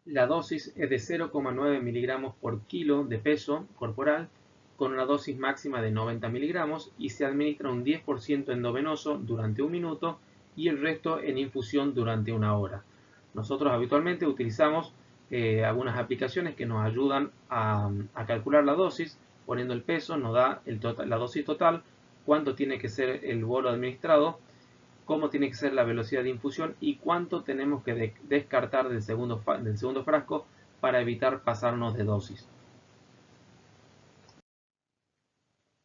La dosis es de 0,9 miligramos por kilo de peso corporal, con una dosis máxima de 90 miligramos y se administra un 10% endovenoso durante un minuto y el resto en infusión durante una hora. Nosotros habitualmente utilizamos algunas aplicaciones que nos ayudan a calcular la dosis. Poniendo el peso nos da la dosis total, cuánto tiene que ser el bolo administrado, cómo tiene que ser la velocidad de infusión y cuánto tenemos que descartar del segundo frasco para evitar pasarnos de dosis.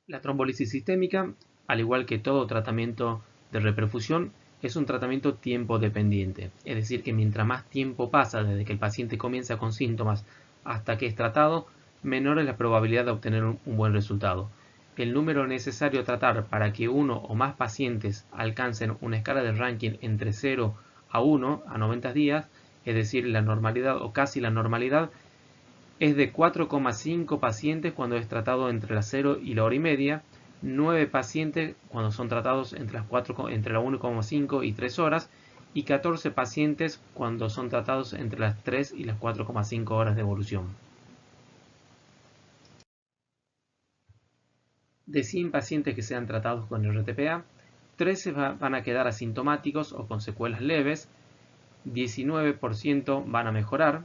La trombolisis sistémica, al igual que todo tratamiento de reperfusión, es un tratamiento tiempo dependiente, es decir, que mientras más tiempo pasa desde que el paciente comienza con síntomas hasta que es tratado, menor es la probabilidad de obtener un buen resultado. El número necesario a tratar para que uno o más pacientes alcancen una escala de ranking entre 0 a 1 a 90 días, es decir, la normalidad o casi la normalidad, es de 4,5 pacientes cuando es tratado entre las 0 y la hora y media, 9 pacientes cuando son tratados entre las 1,5 y 3 horas y 14 pacientes cuando son tratados entre las 3 y las 4,5 horas de evolución. De 100 pacientes que sean tratados con RTPA, 13 van a quedar asintomáticos o con secuelas leves, 19% van a mejorar,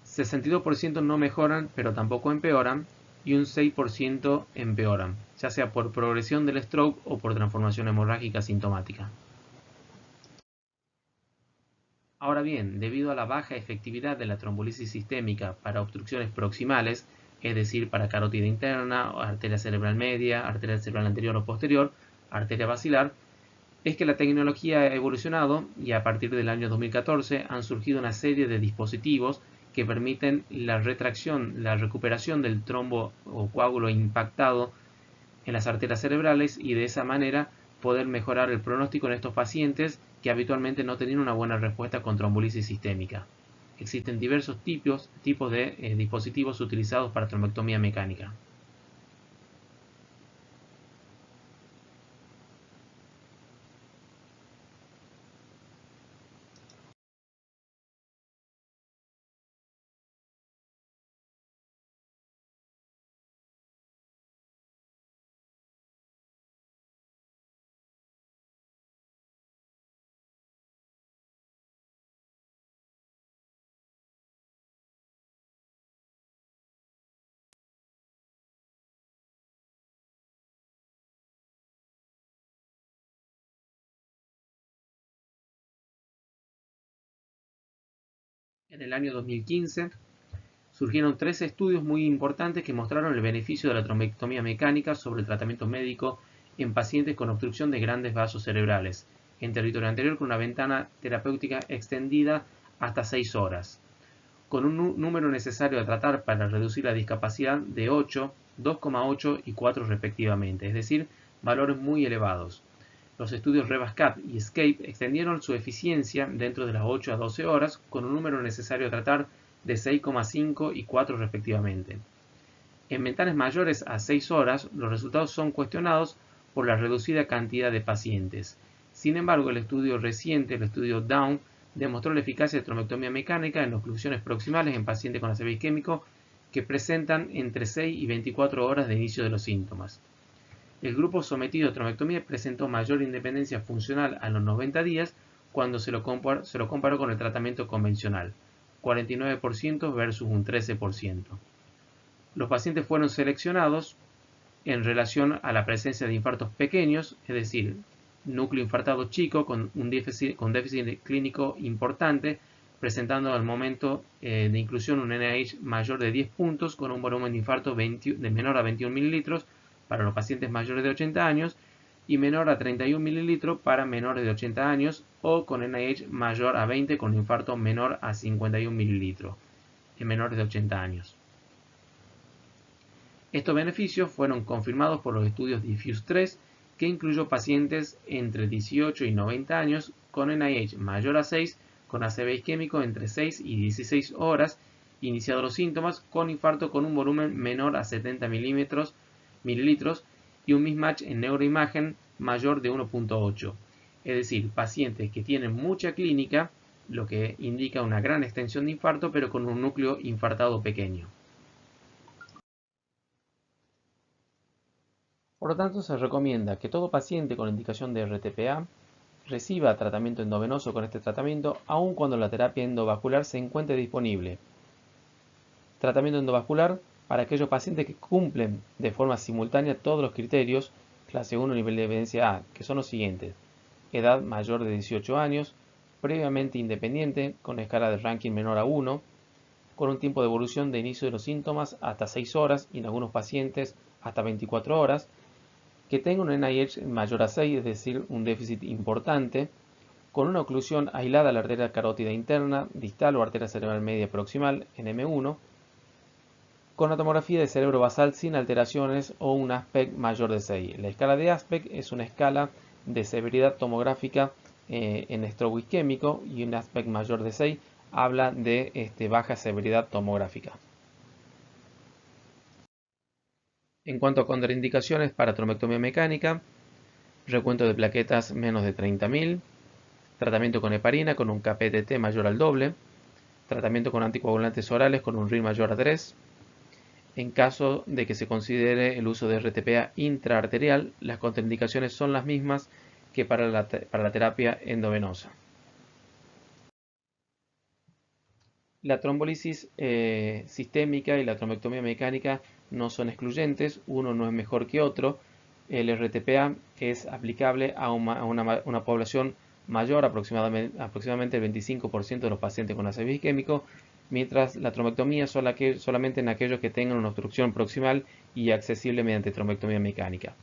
62% no mejoran pero tampoco empeoran y un 6% empeoran, ya sea por progresión del stroke o por transformación hemorrágica sintomática. Ahora bien, debido a la baja efectividad de la trombolisis sistémica para obstrucciones proximales, es decir, para carótida interna, arteria cerebral media, arteria cerebral anterior o posterior, arteria basilar, es que la tecnología ha evolucionado y a partir del año 2014 han surgido una serie de dispositivos que permiten la retracción, la recuperación del trombo o coágulo impactado en las arterias cerebrales y de esa manera poder mejorar el pronóstico en estos pacientes que habitualmente no tenían una buena respuesta con trombolisis sistémica. Existen diversos tipos de dispositivos utilizados para trombectomía mecánica. En el año 2015 surgieron 3 estudios muy importantes que mostraron el beneficio de la trombectomía mecánica sobre el tratamiento médico en pacientes con obstrucción de grandes vasos cerebrales, en territorio anterior con una ventana terapéutica extendida hasta 6 horas, con un número necesario a tratar para reducir la discapacidad de 8, 2,8 y 4 respectivamente, es decir, valores muy elevados. Los estudios REVASCAP y ESCAPE extendieron su eficiencia dentro de las 8 a 12 horas con un número necesario a tratar de 6,5 y 4 respectivamente. En ventanas mayores a 6 horas, los resultados son cuestionados por la reducida cantidad de pacientes. Sin embargo, el estudio reciente, el estudio Down, demostró la eficacia de trombectomía mecánica en oclusiones proximales en pacientes con ACV isquémico que presentan entre 6 y 24 horas de inicio de los síntomas. El grupo sometido a trombectomía presentó mayor independencia funcional a los 90 días cuando se lo comparó con el tratamiento convencional, 49% versus un 13%. Los pacientes fueron seleccionados en relación a la presencia de infartos pequeños, es decir, núcleo infartado chico con déficit clínico importante, presentando al momento de inclusión un NIH mayor de 10 puntos con un volumen de infarto de menor a 21 mililitros para los pacientes mayores de 80 años y menor a 31 mililitros para menores de 80 años o con NIH mayor a 20 con infarto menor a 51 mililitros en menores de 80 años. Estos beneficios fueron confirmados por los estudios Diffuse 3, que incluyó pacientes entre 18 y 90 años con NIH mayor a 6, con ACV isquémico entre 6 y 16 horas, iniciados los síntomas, con infarto con un volumen menor a 70 mililitros y un mismatch en neuroimagen mayor de 1.8. Es decir, pacientes que tienen mucha clínica, lo que indica una gran extensión de infarto, pero con un núcleo infartado pequeño. Por lo tanto, se recomienda que todo paciente con indicación de RTPA reciba tratamiento endovenoso con este tratamiento, aun cuando la terapia endovascular se encuentre disponible. Tratamiento endovascular para aquellos pacientes que cumplen de forma simultánea todos los criterios clase 1 nivel de evidencia A, que son los siguientes: edad mayor de 18 años, previamente independiente, con escala de ranking menor a 1, con un tiempo de evolución de inicio de los síntomas hasta 6 horas y en algunos pacientes hasta 24 horas, que tenga un NIH mayor a 6, es decir, un déficit importante, con una oclusión aislada a la arteria carótida interna, distal o arteria cerebral media proximal en M1, con una tomografía de cerebro basal sin alteraciones o un ASPEC mayor de 6. La escala de ASPEC es una escala de severidad tomográfica en stroke isquémico y un ASPEC mayor de 6 habla de baja severidad tomográfica. En cuanto a contraindicaciones para trombectomía mecánica, recuento de plaquetas menos de 30.000, tratamiento con heparina con un KPTT mayor al doble, tratamiento con anticoagulantes orales con un RIR mayor a 3, En caso de que se considere el uso de RTPA intraarterial, las contraindicaciones son las mismas que para la terapia endovenosa. La trombolisis sistémica y la trombectomía mecánica no son excluyentes, uno no es mejor que otro. El RTPA es aplicable a una población mayor, aproximadamente el 25% de los pacientes con ACV isquémico, mientras la trombectomía solamente en aquellos que tengan una obstrucción proximal y accesible mediante trombectomía mecánica.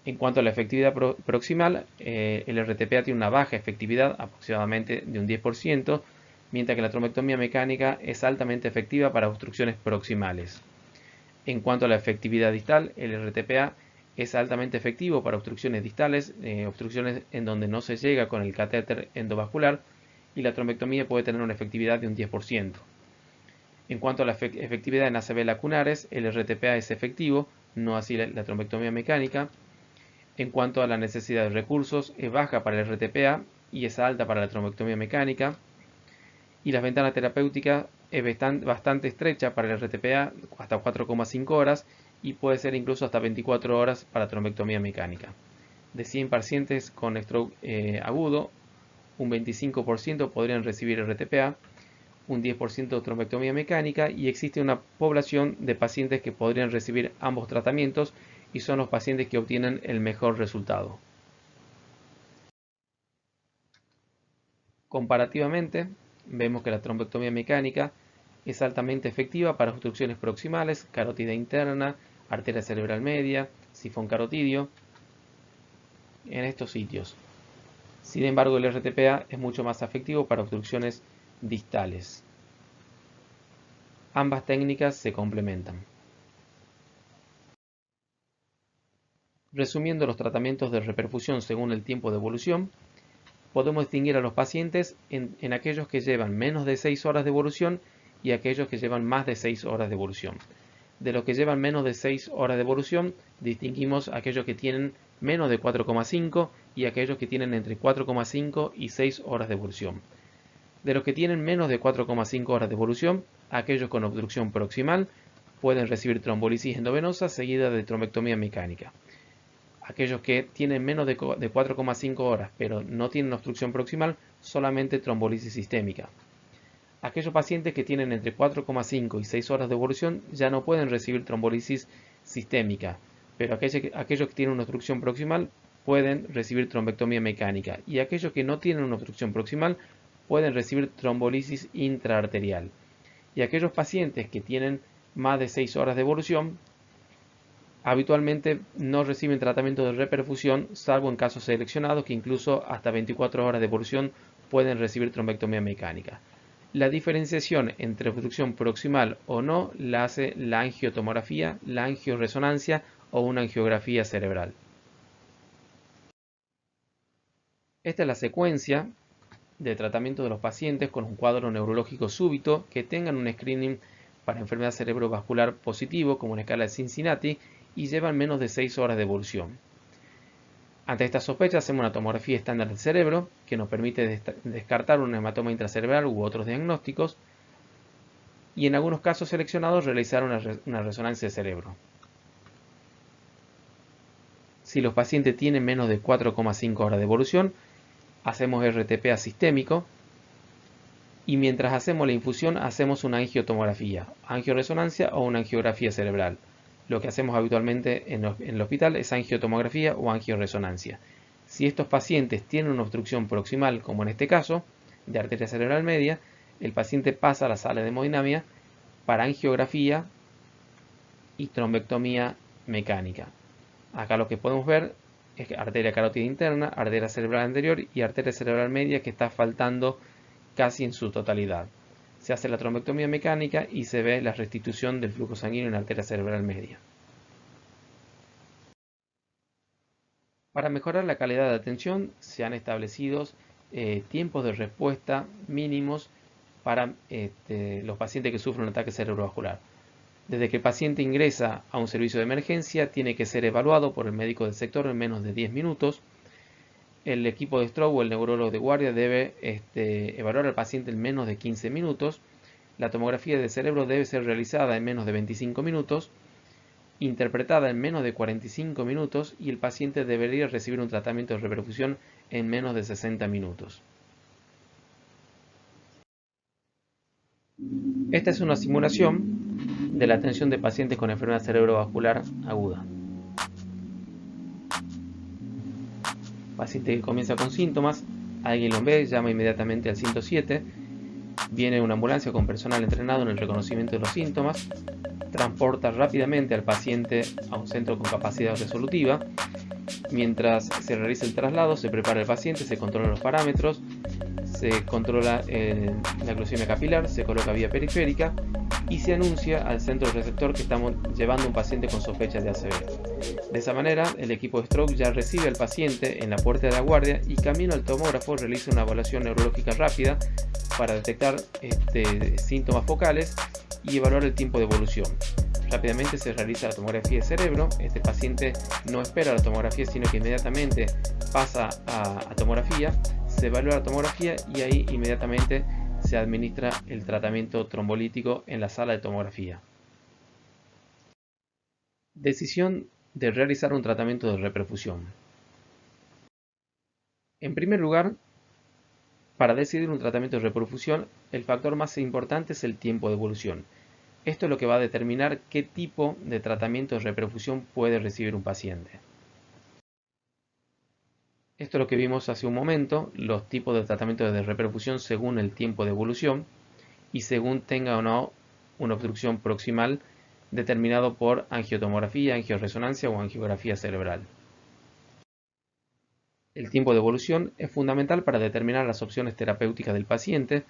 En cuanto a la efectividad proximal, el RTPA tiene una baja efectividad, aproximadamente de un 10%, mientras que la trombectomía mecánica es altamente efectiva para obstrucciones proximales. En cuanto a la efectividad distal, el RTPA es altamente efectivo para obstrucciones distales, obstrucciones en donde no se llega con el catéter endovascular, y la trombectomía puede tener una efectividad de un 10%. En cuanto a la efectividad en ACV lacunares, el RTPA es efectivo, no así la trombectomía mecánica. En cuanto a la necesidad de recursos, es baja para el RTPA y es alta para la trombectomía mecánica. Y la ventana terapéutica es bastante estrecha para el RTPA, hasta 4,5 horas, y puede ser incluso hasta 24 horas para trombectomía mecánica. De 100 pacientes con stroke agudo, un 25% podrían recibir RTPA, un 10% trombectomía mecánica, y existe una población de pacientes que podrían recibir ambos tratamientos y son los pacientes que obtienen el mejor resultado. Comparativamente, vemos que la trombectomía mecánica es altamente efectiva para obstrucciones proximales, carótida interna, arteria cerebral media, sifón carotidio, en estos sitios. Sin embargo, el RTPA es mucho más efectivo para obstrucciones distales. Ambas técnicas se complementan. Resumiendo los tratamientos de reperfusión según el tiempo de evolución, podemos distinguir a los pacientes en aquellos que llevan menos de 6 horas de evolución y aquellos que llevan más de 6 horas de evolución. De los que llevan menos de 6 horas de evolución, distinguimos aquellos que tienen menos de 4,5 y aquellos que tienen entre 4,5 y 6 horas de evolución. De los que tienen menos de 4,5 horas de evolución, aquellos con obstrucción proximal pueden recibir trombolisis endovenosa seguida de trombectomía mecánica. Aquellos que tienen menos de 4,5 horas pero no tienen obstrucción proximal, solamente trombolisis sistémica. Aquellos pacientes que tienen entre 4,5 y 6 horas de evolución ya no pueden recibir trombolisis sistémica, pero aquellos que tienen una obstrucción proximal pueden recibir trombectomía mecánica, y aquellos que no tienen una obstrucción proximal pueden recibir trombolisis intraarterial. Y aquellos pacientes que tienen más de 6 horas de evolución habitualmente no reciben tratamiento de reperfusión, salvo en casos seleccionados que incluso hasta 24 horas de evolución pueden recibir trombectomía mecánica. La diferenciación entre obstrucción proximal o no la hace la angiotomografía, la angioresonancia o una angiografía cerebral. Esta es la secuencia de tratamiento de los pacientes con un cuadro neurológico súbito que tengan un screening para enfermedad cerebrovascular positivo, como en escala de Cincinnati, y llevan menos de 6 horas de evolución. Ante esta sospecha hacemos una tomografía estándar del cerebro que nos permite descartar un hematoma intracerebral u otros diagnósticos, y en algunos casos seleccionados realizar una resonancia de cerebro. Si los pacientes tienen menos de 4,5 horas de evolución, hacemos RTPA sistémico, y mientras hacemos la infusión hacemos una angiotomografía, angioresonancia o una angiografía cerebral. Lo que hacemos habitualmente en el hospital es angiotomografía o angioresonancia. Si estos pacientes tienen una obstrucción proximal, como en este caso, de arteria cerebral media, el paciente pasa a la sala de hemodinamia para angiografía y trombectomía mecánica. Acá lo que podemos ver es arteria carótida interna, arteria cerebral anterior y arteria cerebral media que está faltando casi en su totalidad. Se hace la trombectomía mecánica y se ve la restitución del flujo sanguíneo en la arteria cerebral media. Para mejorar la calidad de atención se han establecido tiempos de respuesta mínimos para los pacientes que sufren un ataque cerebrovascular. Desde que el paciente ingresa a un servicio de emergencia, tiene que ser evaluado por el médico del sector en menos de 10 minutos. El equipo de stroke o el neurólogo de guardia debe evaluar al paciente en menos de 15 minutos. La tomografía de cerebro debe ser realizada en menos de 25 minutos, interpretada en menos de 45 minutos y el paciente debería recibir un tratamiento de reperfusión en menos de 60 minutos. Esta es una simulación de la atención de pacientes con enfermedad cerebrovascular aguda. Paciente que comienza con síntomas, alguien lo ve, llama inmediatamente al 107, viene una ambulancia con personal entrenado en el reconocimiento de los síntomas, transporta rápidamente al paciente a un centro con capacidad resolutiva. Mientras se realiza el traslado, se prepara el paciente, se controlan los parámetros, se controla la glucemia capilar, se coloca vía periférica y se anuncia al centro receptor que estamos llevando un paciente con sospecha de ACV. De esa manera, el equipo de stroke ya recibe al paciente en la puerta de la guardia y camino al tomógrafo realiza una evaluación neurológica rápida para detectar síntomas focales y evaluar el tiempo de evolución. Rápidamente se realiza la tomografía de cerebro. Este paciente no espera la tomografía, sino que inmediatamente pasa a tomografía, se evalúa la tomografía y ahí inmediatamente se administra el tratamiento trombolítico en la sala de tomografía. Decisión de realizar un tratamiento de reperfusión. En primer lugar, para decidir un tratamiento de reperfusión, el factor más importante es el tiempo de evolución. Esto es lo que va a determinar qué tipo de tratamiento de reperfusión puede recibir un paciente. Esto es lo que vimos hace un momento, los tipos de tratamiento de reperfusión según el tiempo de evolución y según tenga o no una obstrucción proximal determinado por angiotomografía, angioresonancia o angiografía cerebral. El tiempo de evolución es fundamental para determinar las opciones terapéuticas del paciente.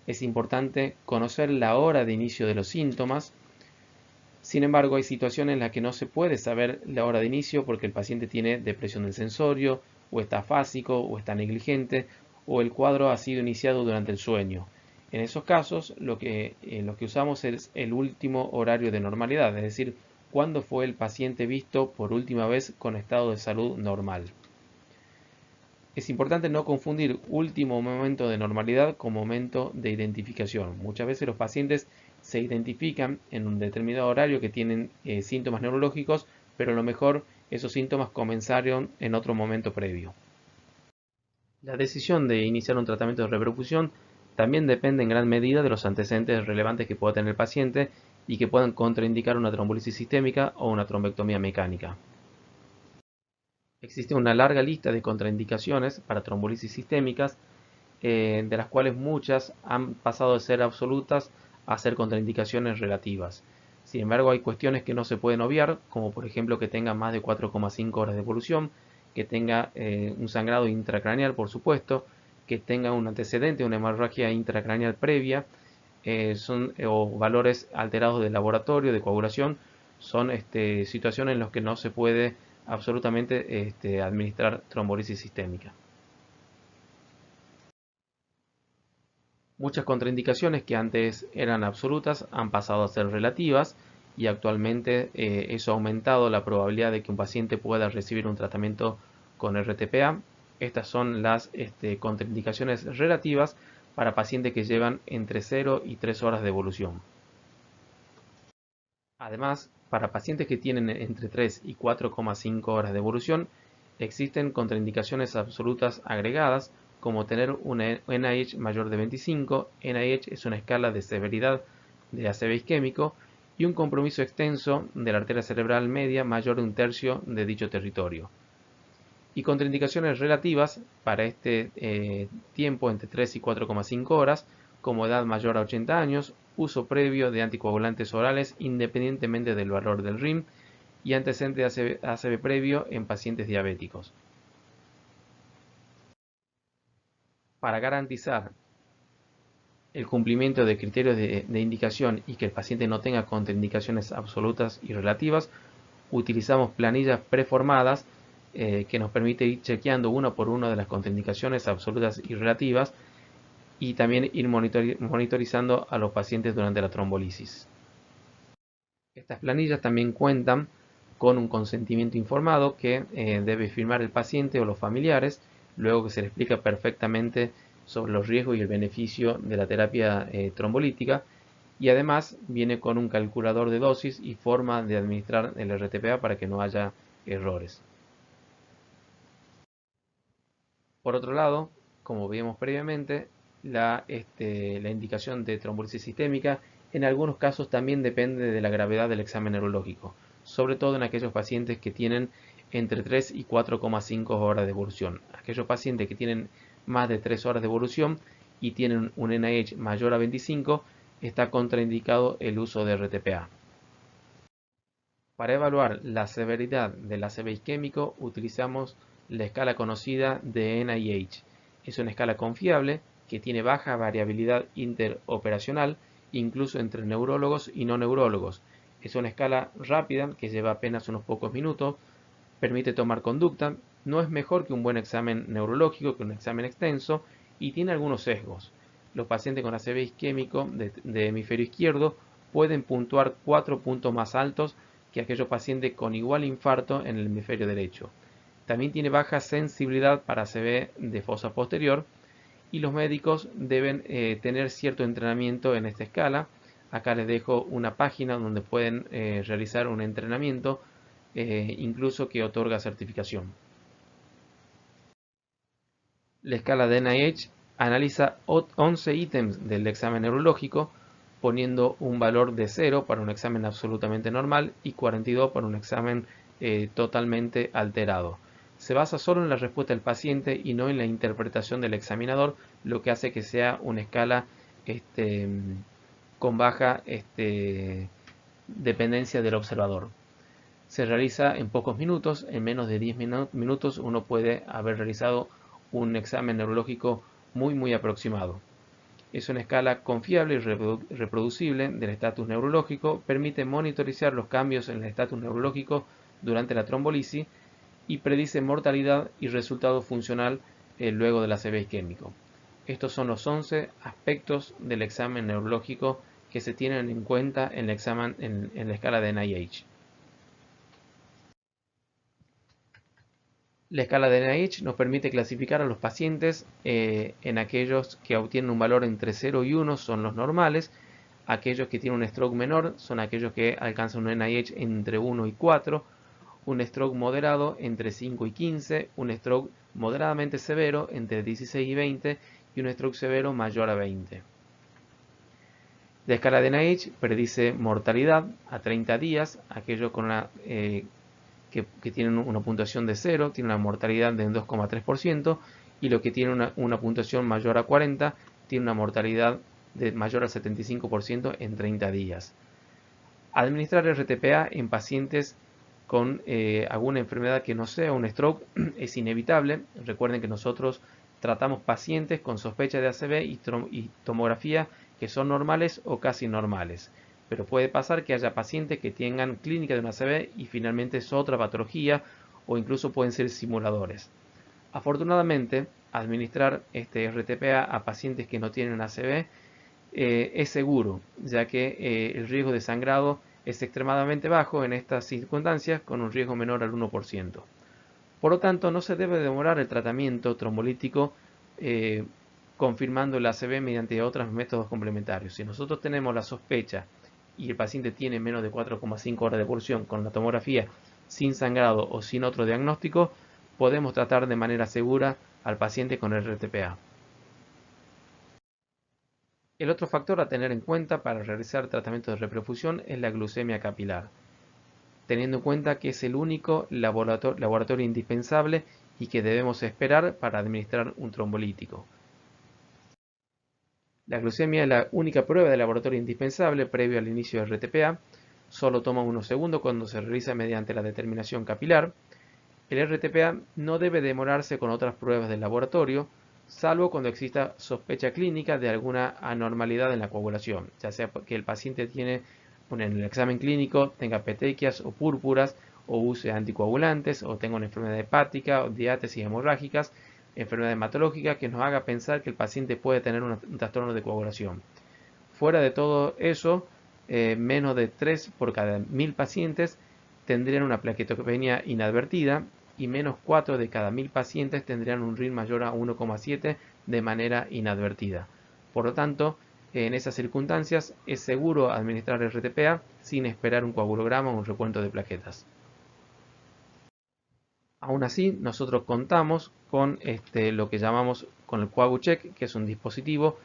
Es importante conocer la hora de inicio de los síntomas. Sin embargo, hay situaciones en las que no se puede saber la hora de inicio porque el paciente tiene depresión del sensorio, o está afásico, o está negligente, o el cuadro ha sido iniciado durante el sueño. En esos casos, lo que usamos es el último horario de normalidad, es decir, cuándo fue el paciente visto por última vez con estado de salud normal. Es importante no confundir último momento de normalidad con momento de identificación. Muchas veces los pacientes se identifican en un determinado horario que tienen síntomas neurológicos, pero a lo mejor esos síntomas comenzaron en otro momento previo. La decisión de iniciar un tratamiento de reperfusión también depende en gran medida de los antecedentes relevantes que pueda tener el paciente y que puedan contraindicar una trombolisis sistémica o una trombectomía mecánica. Existe una larga lista de contraindicaciones para trombolisis sistémicas, de las cuales muchas han pasado de ser absolutas a ser contraindicaciones relativas. Sin embargo, hay cuestiones que no se pueden obviar, como por ejemplo que tenga más de 4,5 horas de evolución, que tenga un sangrado intracraneal, por supuesto, que tenga un antecedente, una hemorragia intracraneal previa, o valores alterados de laboratorio, de coagulación, son situaciones en las que no se puede absolutamente administrar trombolisis sistémica. Muchas contraindicaciones que antes eran absolutas han pasado a ser relativas y actualmente eso ha aumentado la probabilidad de que un paciente pueda recibir un tratamiento con RTPA. Estas son las contraindicaciones relativas para pacientes que llevan entre 0 y 3 horas de evolución. Además, para pacientes que tienen entre 3 y 4,5 horas de evolución, existen contraindicaciones absolutas agregadas, como tener un NIH mayor de 25, NIH es una escala de severidad de ACV isquémico, y un compromiso extenso de la arteria cerebral media mayor de un tercio de dicho territorio. Y contraindicaciones relativas para este tiempo entre 3 y 4,5 horas, como edad mayor a 80 años, uso previo de anticoagulantes orales independientemente del valor del RIM y antecedente de ACV previo en pacientes diabéticos. Para garantizar el cumplimiento de criterios de indicación y que el paciente no tenga contraindicaciones absolutas y relativas, utilizamos planillas preformadas que nos permite ir chequeando una por una de las contraindicaciones absolutas y relativas y también ir monitorizando a los pacientes durante la trombolisis. Estas planillas también cuentan con un consentimiento informado que debe firmar el paciente o los familiares, luego que se le explica perfectamente sobre los riesgos y el beneficio de la terapia trombolítica, y además viene con un calculador de dosis y forma de administrar el RTPA para que no haya errores. Por otro lado, como vimos previamente, la indicación de trombolisis sistémica en algunos casos también depende de la gravedad del examen neurológico, sobre todo en aquellos pacientes que tienen entre 3 y 4,5 horas de evolución. Aquellos pacientes que tienen más de 3 horas de evolución y tienen un NIH mayor a 25, está contraindicado el uso de RTPA. Para evaluar la severidad del ACV isquémico utilizamos la escala conocida de NIH. Es una escala confiable que tiene baja variabilidad interoperacional, incluso entre neurólogos y no neurólogos. Es una escala rápida que lleva apenas unos pocos minutos, permite tomar conducta, no es mejor que un buen examen neurológico, que un examen extenso, y tiene algunos sesgos. Los pacientes con ACV isquémico de hemisferio izquierdo pueden puntuar 4 puntos más altos que aquellos pacientes con igual infarto en el hemisferio derecho. También tiene baja sensibilidad para ACV de fosa posterior y los médicos deben tener cierto entrenamiento en esta escala. Acá les dejo una página donde pueden realizar un entrenamiento incluso que otorga certificación. La escala de NIH analiza 11 ítems del examen neurológico, poniendo un valor de 0 para un examen absolutamente normal y 42 para un examen totalmente alterado. Se basa solo en la respuesta del paciente y no en la interpretación del examinador, lo que hace que sea una escala con baja dependencia del observador. Se realiza en pocos minutos, en menos de 10 minutos uno puede haber realizado un examen neurológico muy aproximado. Es una escala confiable y reproducible del estatus neurológico, permite monitorizar los cambios en el estatus neurológico durante la trombolisis y predice mortalidad y resultado funcional luego del ACV isquémico. Estos son los 11 aspectos del examen neurológico que se tienen en cuenta en la escala de NIH. La escala de NIH nos permite clasificar a los pacientes en aquellos que obtienen un valor entre 0 y 1 son los normales, aquellos que tienen un stroke menor son aquellos que alcanzan un NIH entre 1 y 4, un stroke moderado entre 5 y 15, un stroke moderadamente severo entre 16 y 20 y un stroke severo mayor a 20. La escala de NIH predice mortalidad a 30 días, aquellos con una que tienen una puntuación de 0, tienen una mortalidad del 2,3%, y los que tienen una puntuación mayor a 40, tienen una mortalidad de mayor al 75% en 30 días. Administrar RTPA en pacientes con alguna enfermedad que no sea un stroke es inevitable. Recuerden que nosotros tratamos pacientes con sospecha de ACV y tomografía que son normales o casi normales. Pero puede pasar que haya pacientes que tengan clínica de una ACV y finalmente es otra patología o incluso pueden ser simuladores. Afortunadamente, administrar este RTPA a pacientes que no tienen ACV es seguro, ya que el riesgo de sangrado es extremadamente bajo en estas circunstancias, con un riesgo menor al 1%. Por lo tanto, no se debe demorar el tratamiento trombolítico confirmando el ACV mediante otros métodos complementarios. Si nosotros tenemos la sospecha y el paciente tiene menos de 4,5 horas de evolución con la tomografía sin sangrado o sin otro diagnóstico, podemos tratar de manera segura al paciente con el RTPA. El otro factor a tener en cuenta para realizar tratamiento de reperfusión es la glucemia capilar, teniendo en cuenta que es el único laboratorio indispensable y que debemos esperar para administrar un trombolítico. La glucemia es la única prueba de laboratorio indispensable previo al inicio del RTPA. Solo toma unos segundos cuando se realiza mediante la determinación capilar. El RTPA no debe demorarse con otras pruebas del laboratorio, salvo cuando exista sospecha clínica de alguna anormalidad en la coagulación, ya sea que el paciente tiene en el examen clínico tenga petequias o púrpuras o use anticoagulantes o tenga una enfermedad hepática o diátesis hemorrágicas, enfermedad hematológica que nos haga pensar que el paciente puede tener un trastorno de coagulación. Fuera de todo eso, menos de 3 por cada 1000 pacientes tendrían una plaquetopenia inadvertida y menos 4 de cada 1000 pacientes tendrían un RIN mayor a 1,7 de manera inadvertida. Por lo tanto, En esas circunstancias es seguro administrar RTPA sin esperar un coagulograma o un recuento de plaquetas. Aún así, nosotros contamos con lo que llamamos con el CoaguCheck, que es un dispositivo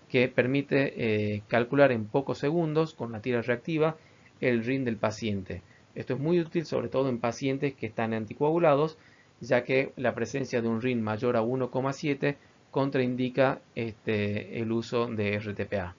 que permite calcular en pocos segundos con la tira reactiva el RIN del paciente. Esto es muy útil sobre todo en pacientes que están anticoagulados, ya que la presencia de un RIN mayor a 1,7 contraindica el uso de RTPA.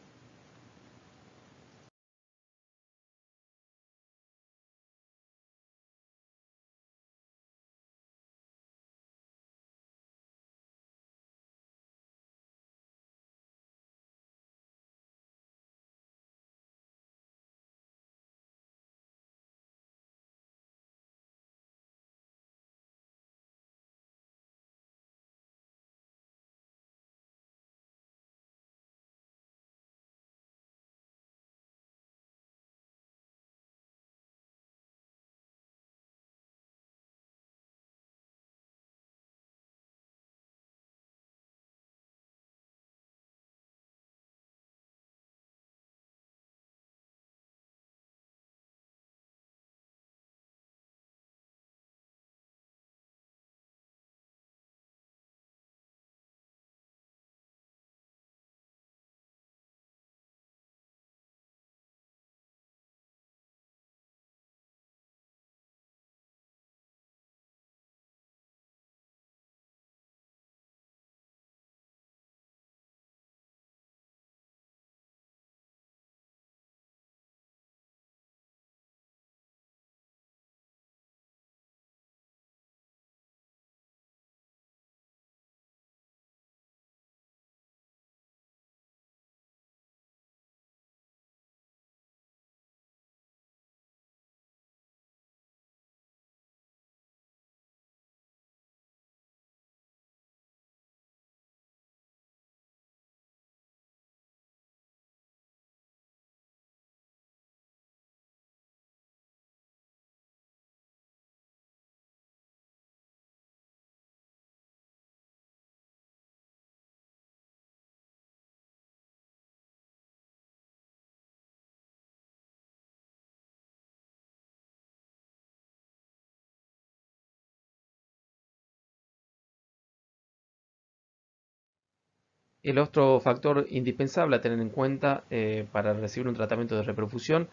El otro factor indispensable a tener en cuenta para recibir un tratamiento de reperfusión,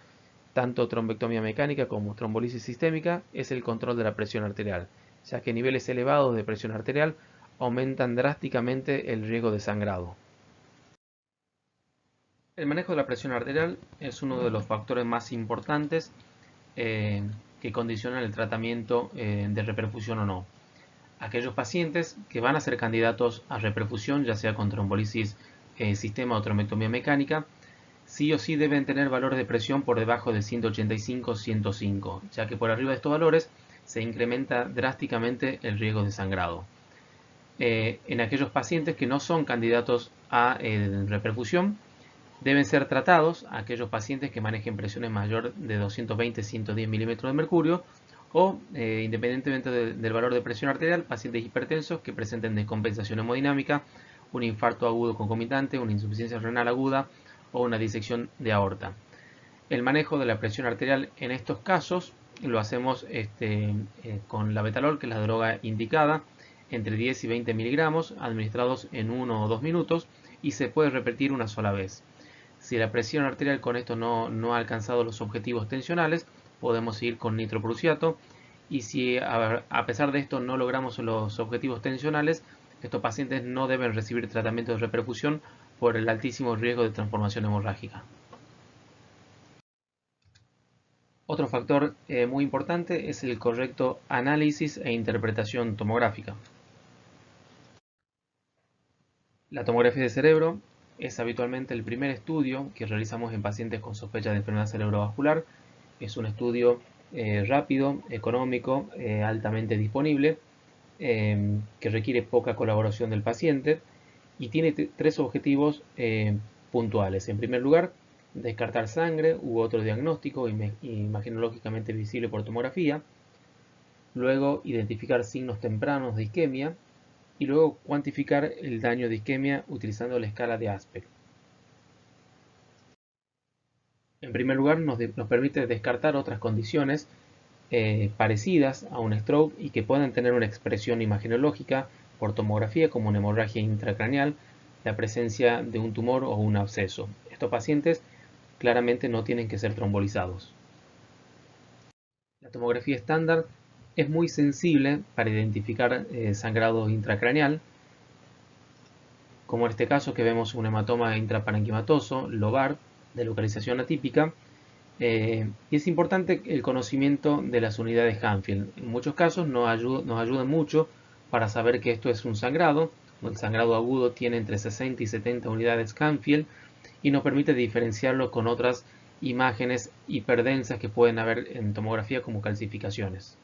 tanto trombectomía mecánica como trombolisis sistémica, es el control de la presión arterial, ya que niveles elevados de presión arterial aumentan drásticamente el riesgo de sangrado. El manejo de la presión arterial es uno de los factores más importantes eh, que condicionan el tratamiento de reperfusión o no. Aquellos pacientes que van a ser candidatos a reperfusión, ya sea con trombolisis sistema o trombectomía mecánica, sí o sí deben tener valores de presión por debajo de 185-105, ya que por arriba de estos valores se incrementa drásticamente el riesgo de sangrado. En aquellos pacientes que no son candidatos a reperfusión, deben ser tratados aquellos pacientes que manejen presiones mayor de 220-110 milímetros de mercurio o, independientemente del valor de presión arterial, pacientes hipertensos que presenten descompensación hemodinámica, un infarto agudo concomitante, una insuficiencia renal aguda o una disección de aorta. El manejo de la presión arterial en estos casos lo hacemos con la betalol, que es la droga indicada, entre 10 y 20 miligramos, administrados en 1 o 2 minutos, y se puede repetir una sola vez. Si la presión arterial con esto no ha alcanzado los objetivos tensionales, podemos seguir con nitroprusiato, y si a pesar de esto no logramos los objetivos tensionales, estos pacientes no deben recibir tratamiento de reperfusión por el altísimo riesgo de transformación hemorrágica. Otro factor muy importante es el correcto análisis e interpretación tomográfica. La tomografía de cerebro es habitualmente el primer estudio que realizamos en pacientes con sospecha de enfermedad cerebrovascular. Es un estudio rápido, económico, altamente disponible, que requiere poca colaboración del paciente y tiene tres objetivos puntuales. En primer lugar, descartar sangre u otro diagnóstico imagenológicamente visible por tomografía. Luego, identificar signos tempranos de isquemia. Y luego cuantificar el daño de isquemia utilizando la escala de Aspect. En primer lugar, nos permite descartar otras condiciones parecidas a un stroke y que puedan tener una expresión imagenológica por tomografía como una hemorragia intracraneal, la presencia de un tumor o un absceso. Estos pacientes claramente no tienen que ser trombolizados. La tomografía estándar es muy sensible para identificar sangrado intracraneal, como en este caso que vemos un hematoma intraparenquimatoso, lobar, de localización atípica. Y es importante el conocimiento de las unidades Hanfield. En muchos casos nos ayudan mucho para saber que esto es un sangrado. El sangrado agudo tiene entre 60 y 70 unidades Hanfield y nos permite diferenciarlo con otras imágenes hiperdensas que pueden haber en tomografía como calcificaciones.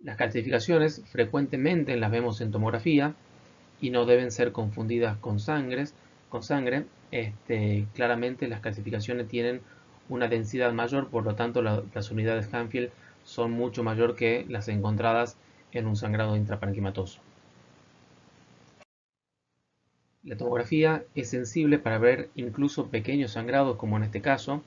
Las calcificaciones frecuentemente las vemos en tomografía y no deben ser confundidas con sangre. Claramente las calcificaciones tienen una densidad mayor, por lo tanto las unidades Hanfield son mucho mayor que las encontradas en un sangrado intraparenquimatoso. La tomografía es sensible para ver incluso pequeños sangrados, como en este caso.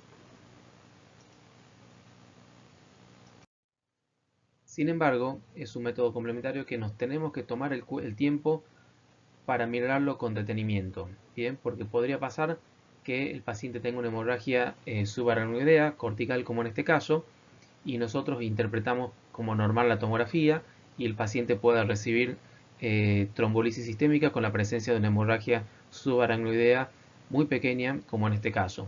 Sin embargo, es un método complementario que nos tenemos que tomar el tiempo para mirarlo con detenimiento, ¿bien? Porque podría pasar que el paciente tenga una hemorragia subaracnoidea, cortical como en este caso, y nosotros interpretamos como normal la tomografía y el paciente pueda recibir trombolisis sistémica con la presencia de una hemorragia subaracnoidea muy pequeña como en este caso.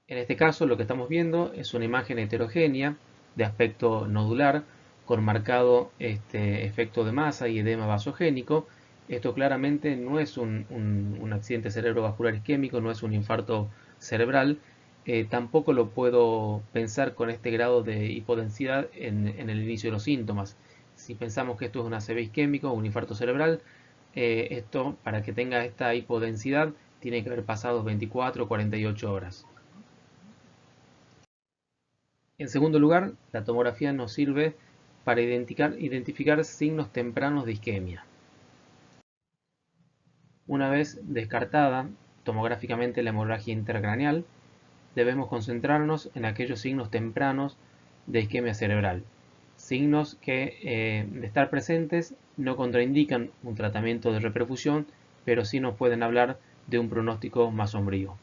En este caso lo que estamos viendo es una imagen heterogénea de aspecto nodular con marcado efecto de masa y edema vasogénico. Esto claramente no es un accidente cerebrovascular isquémico, no es un infarto cerebral. Tampoco lo puedo pensar con este grado de hipodensidad en el inicio de los síntomas. Si pensamos que esto es un ACV isquémico o un infarto cerebral, esto para que tenga esta hipodensidad tiene que haber pasado 24 o 48 horas. En segundo lugar, la tomografía nos sirve para identificar signos tempranos de isquemia. Una vez descartada tomográficamente la hemorragia intracraneal, debemos concentrarnos en aquellos signos tempranos de isquemia cerebral. Signos que, de estar presentes, no contraindican un tratamiento de reperfusión, pero sí nos pueden hablar de un pronóstico más sombrío.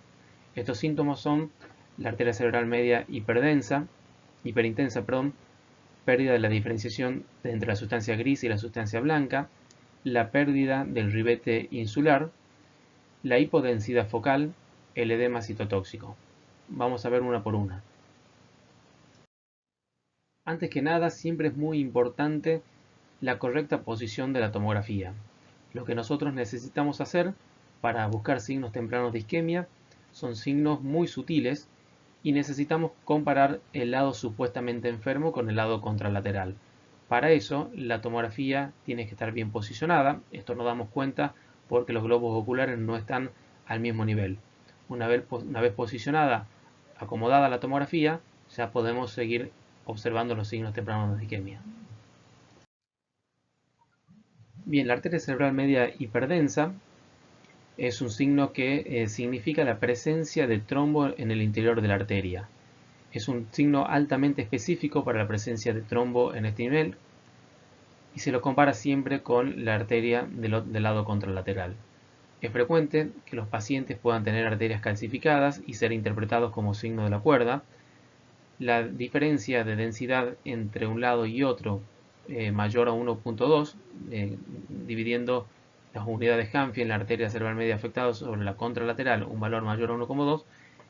Estos síntomas son la arteria cerebral media hiperintensa, pérdida de la diferenciación entre la sustancia gris y la sustancia blanca, la pérdida del ribete insular, la hipodensidad focal, el edema citotóxico. Vamos a ver una por una. Antes que nada, siempre es muy importante la correcta posición de la tomografía. Lo que nosotros necesitamos hacer para buscar signos tempranos de isquemia son signos muy sutiles y necesitamos comparar el lado supuestamente enfermo con el lado contralateral. Para eso, la tomografía tiene que estar bien posicionada. Esto nos damos cuenta porque los globos oculares no están al mismo nivel. Una vez posicionada, acomodada la tomografía, ya podemos seguir observando los signos tempranos de isquemia. Bien, la arteria cerebral media hiperdensa es un signo que significa la presencia de trombo en el interior de la arteria. Es un signo altamente específico para la presencia de trombo en este nivel y se lo compara siempre con la arteria del lado contralateral. Es frecuente que los pacientes puedan tener arterias calcificadas y ser interpretados como signo de la cuerda. La diferencia de densidad entre un lado y otro mayor a 1.2, dividiendo las unidades Hanfield en la arteria cerebral media afectada sobre la contralateral, un valor mayor a 1.2,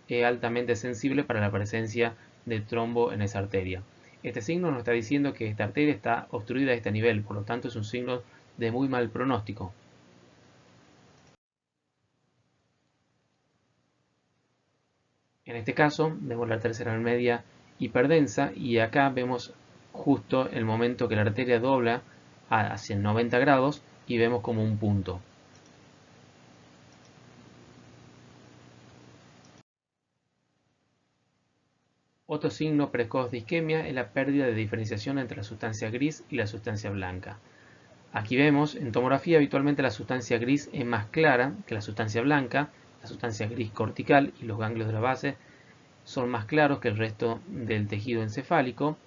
es altamente sensible para la presencia de trombo en esa arteria. Este signo nos está diciendo que esta arteria está obstruida a este nivel, por lo tanto es un signo de muy mal pronóstico. En este caso vemos la arteria cerebral media hiperdensa y acá vemos justo el momento que la arteria dobla hacia 90 grados y vemos como un punto. Otro signo precoz de isquemia es la pérdida de diferenciación entre la sustancia gris y la sustancia blanca. Aquí vemos, en tomografía habitualmente la sustancia gris es más clara que la sustancia blanca, la sustancia gris cortical y los ganglios de la base son más claros que el resto del tejido encefálico.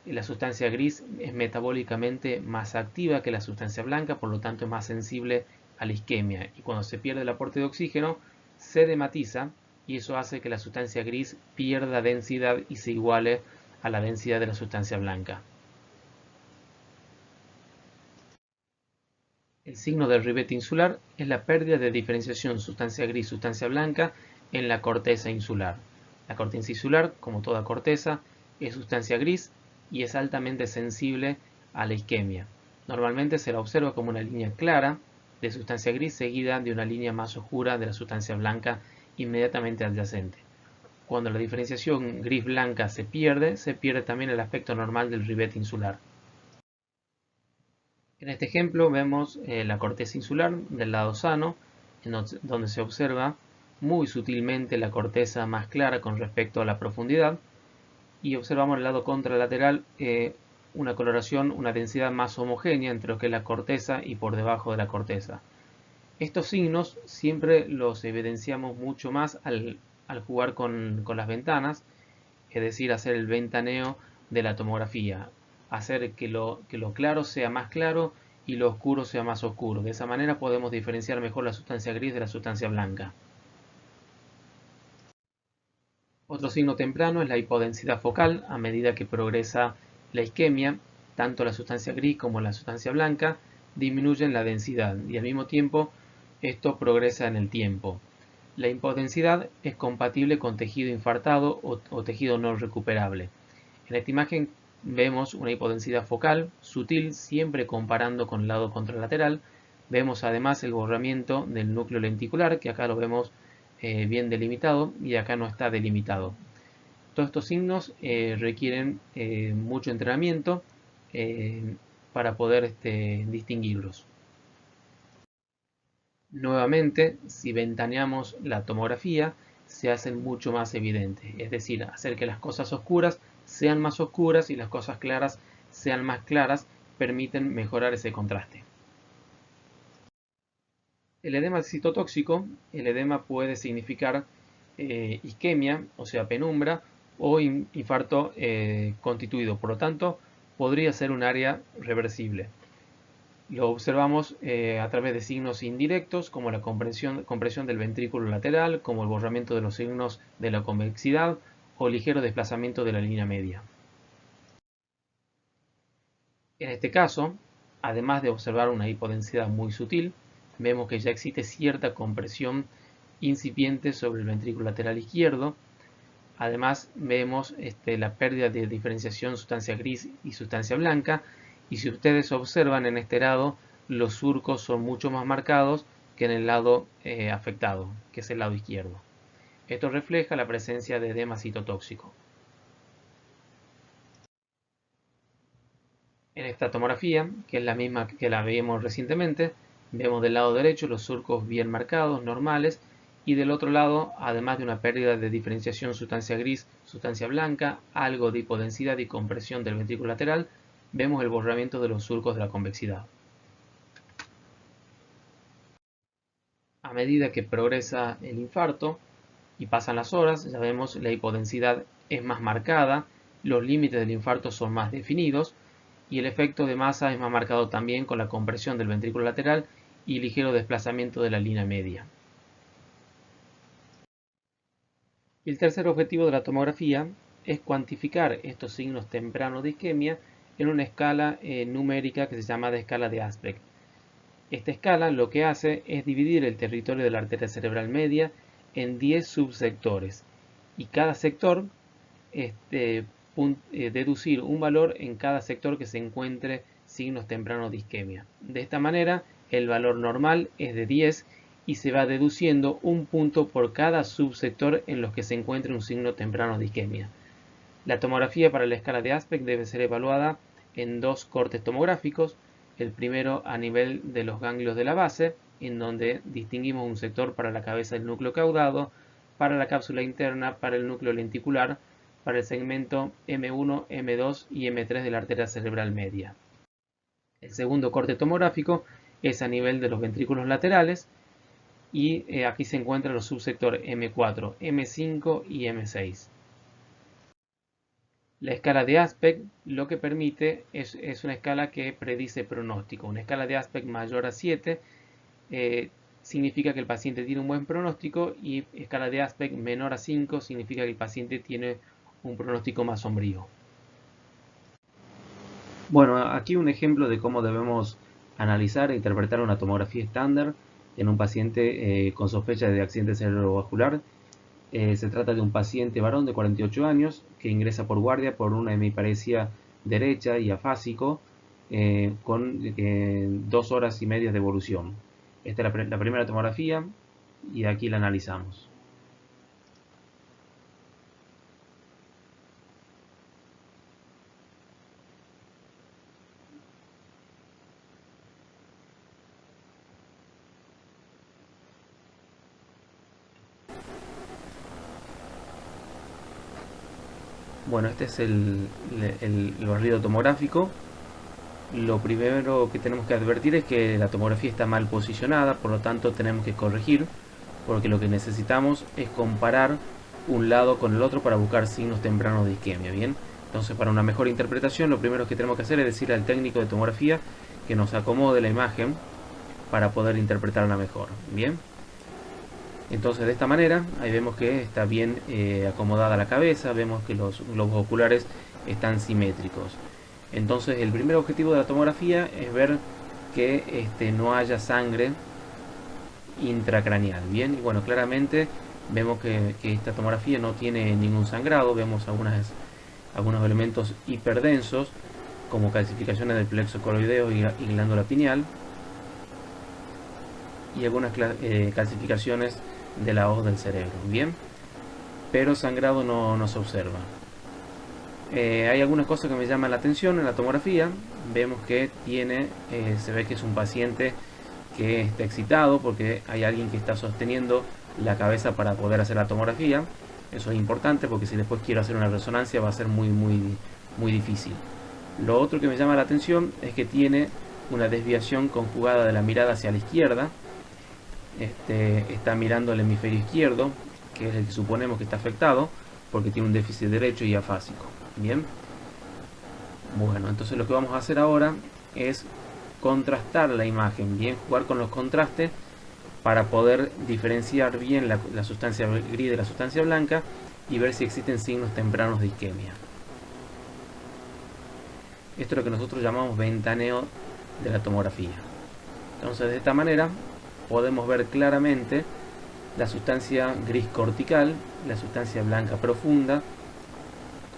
La sustancia gris es metabólicamente más activa que la sustancia blanca, por lo tanto es más sensible a la isquemia, y cuando se pierde el aporte de oxígeno se dematiza y eso hace que la sustancia gris pierda densidad y se iguale a la densidad de la sustancia blanca. El signo del ribete insular es la pérdida de diferenciación sustancia gris-sustancia blanca en la corteza insular. La corteza insular, como toda corteza, es sustancia gris y es altamente sensible a la isquemia. Normalmente se la observa como una línea clara de sustancia gris seguida de una línea más oscura de la sustancia blanca inmediatamente adyacente. Cuando la diferenciación gris-blanca se pierde también el aspecto normal del ribete insular. En este ejemplo vemos la corteza insular del lado sano, donde se observa muy sutilmente la corteza más clara con respecto a la profundidad, y observamos el lado contralateral una coloración, una densidad más homogénea entre lo que es la corteza y por debajo de la corteza. Estos signos siempre los evidenciamos mucho más al jugar con las ventanas, es decir, hacer el ventaneo de la tomografía, hacer que lo claro sea más claro y lo oscuro sea más oscuro. De esa manera podemos diferenciar mejor la sustancia gris de la sustancia blanca. Otro signo temprano es la hipodensidad focal. A medida que progresa la isquemia, tanto la sustancia gris como la sustancia blanca disminuyen la densidad y al mismo tiempo esto progresa en el tiempo. La hipodensidad es compatible con tejido infartado o tejido no recuperable. En esta imagen vemos una hipodensidad focal sutil, siempre comparando con el lado contralateral. Vemos además el borramiento del núcleo lenticular, que acá lo vemos bien delimitado y acá no está delimitado. Todos estos signos requieren mucho entrenamiento para poder distinguirlos. Nuevamente, si ventaneamos la tomografía, se hacen mucho más evidentes, es decir, hacer que las cosas oscuras sean más oscuras y las cosas claras sean más claras permiten mejorar ese contraste. El edema citotóxico, el edema puede significar isquemia, o sea, penumbra, o infarto constituido, por lo tanto, podría ser un área reversible. Lo observamos a través de signos indirectos como la compresión del ventrículo lateral, como el borramiento de los signos de la convexidad o ligero desplazamiento de la línea media. En este caso, además de observar una hipodensidad muy sutil, vemos que ya existe cierta compresión incipiente sobre el ventrículo lateral izquierdo. Además vemos la pérdida de diferenciación sustancia gris y sustancia blanca, y si ustedes observan en este lado los surcos son mucho más marcados que en el lado afectado, que es el lado izquierdo. Esto refleja la presencia de edema citotóxico. En esta tomografía, que es la misma que la vimos recientemente, vemos del lado derecho los surcos bien marcados, normales, y del otro lado, además de una pérdida de diferenciación sustancia gris, sustancia blanca, algo de hipodensidad y compresión del ventrículo lateral, vemos el borramiento de los surcos de la convexidad. A medida que progresa el infarto y pasan las horas, ya vemos la hipodensidad es más marcada, los límites del infarto son más definidos y el efecto de masa es más marcado también con la compresión del ventrículo lateral y ligero desplazamiento de la línea media. El tercer objetivo de la tomografía es cuantificar estos signos tempranos de isquemia en una escala numérica que se llama de escala de Asprecht. Esta escala lo que hace es dividir el territorio de la arteria cerebral media en 10 subsectores y cada sector deducir un valor en cada sector que se encuentre signos tempranos de isquemia. De esta manera el valor normal es de 10 y se va deduciendo un punto por cada subsector en los que se encuentre un signo temprano de isquemia. La tomografía para la escala de Asprecht debe ser evaluada en dos cortes tomográficos, el primero a nivel de los ganglios de la base, en donde distinguimos un sector para la cabeza del núcleo caudado, para la cápsula interna, para el núcleo lenticular, para el segmento M1, M2 y M3 de la arteria cerebral media. El segundo corte tomográfico es a nivel de los ventrículos laterales y aquí se encuentran los subsectores M4, M5 y M6. La escala de Aspect lo que permite es una escala que predice pronóstico. Una escala de Aspect mayor a 7 significa que el paciente tiene un buen pronóstico, y escala de Aspect menor a 5 significa que el paciente tiene un pronóstico más sombrío. Bueno, aquí un ejemplo de cómo debemos analizar e interpretar una tomografía estándar en un paciente con sospecha de accidente cerebrovascular. Se trata de un paciente varón de 48 años que ingresa por guardia por una hemiparesia derecha y afásico con 2 horas y media de evolución. Esta es la primera tomografía y aquí la analizamos. Bueno, este es el barrido tomográfico. Lo primero que tenemos que advertir es que la tomografía está mal posicionada, por lo tanto tenemos que corregir, porque lo que necesitamos es comparar un lado con el otro para buscar signos tempranos de isquemia. Bien, entonces para una mejor interpretación lo primero que tenemos que hacer es decirle al técnico de tomografía que nos acomode la imagen para poder interpretarla mejor. Bien, entonces de esta manera ahí vemos que está bien acomodada la cabeza, vemos que los globos oculares están simétricos. Entonces el primer objetivo de la tomografía es ver que no haya sangre intracraneal. Bien, y bueno, claramente vemos que esta tomografía no tiene ningún sangrado. Vemos algunos elementos hiperdensos como calcificaciones del plexo coroideo y glándula pineal, y algunas calcificaciones de la hoz del cerebro. Bien, pero sangrado no se observa. Hay algunas cosas que me llaman la atención en la tomografía. Vemos que se ve que es un paciente que está excitado porque hay alguien que está sosteniendo la cabeza para poder hacer la tomografía. Eso es importante porque si después quiero hacer una resonancia va a ser muy difícil. Lo otro que me llama la atención es que tiene una desviación conjugada de la mirada hacia la izquierda. Está mirando el hemisferio izquierdo, que es el que suponemos que está afectado porque tiene un déficit derecho y afásico. Bien, bueno, entonces lo que vamos a hacer ahora es contrastar la imagen, bien, jugar con los contrastes para poder diferenciar bien la sustancia gris de la sustancia blanca y ver si existen signos tempranos de isquemia. Esto es lo que nosotros llamamos ventaneo de la tomografía. Entonces de esta manera podemos ver claramente la sustancia gris cortical, la sustancia blanca profunda,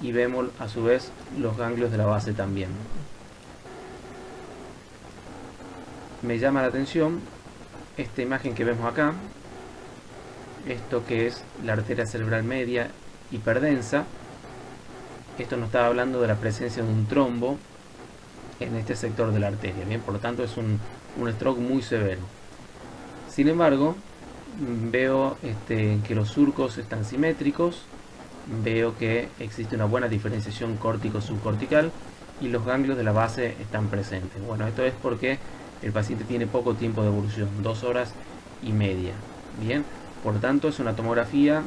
y vemos a su vez los ganglios de la base también. Me llama la atención esta imagen que vemos acá, esto que es la arteria cerebral media hiperdensa. Esto nos está hablando de la presencia de un trombo en este sector de la arteria. Bien, por lo tanto es un stroke muy severo. Sin embargo, veo que los surcos están simétricos, veo que existe una buena diferenciación córtico-subcortical y los ganglios de la base están presentes. Bueno, esto es porque el paciente tiene poco tiempo de evolución, 2 horas y media. Bien, por lo tanto es una tomografía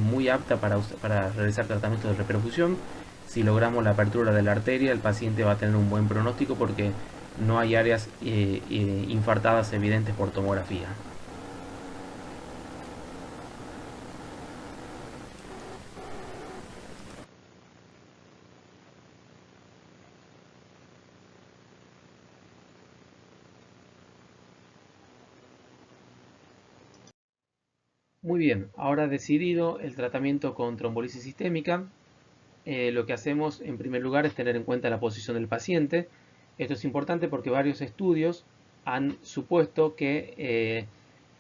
muy apta para realizar tratamiento de reperfusión. Si logramos la apertura de la arteria, el paciente va a tener un buen pronóstico porque no hay áreas infartadas evidentes por tomografía. Muy bien, ahora decidido el tratamiento con trombolisis sistémica, lo que hacemos en primer lugar es tener en cuenta la posición del paciente. Esto es importante porque varios estudios han supuesto que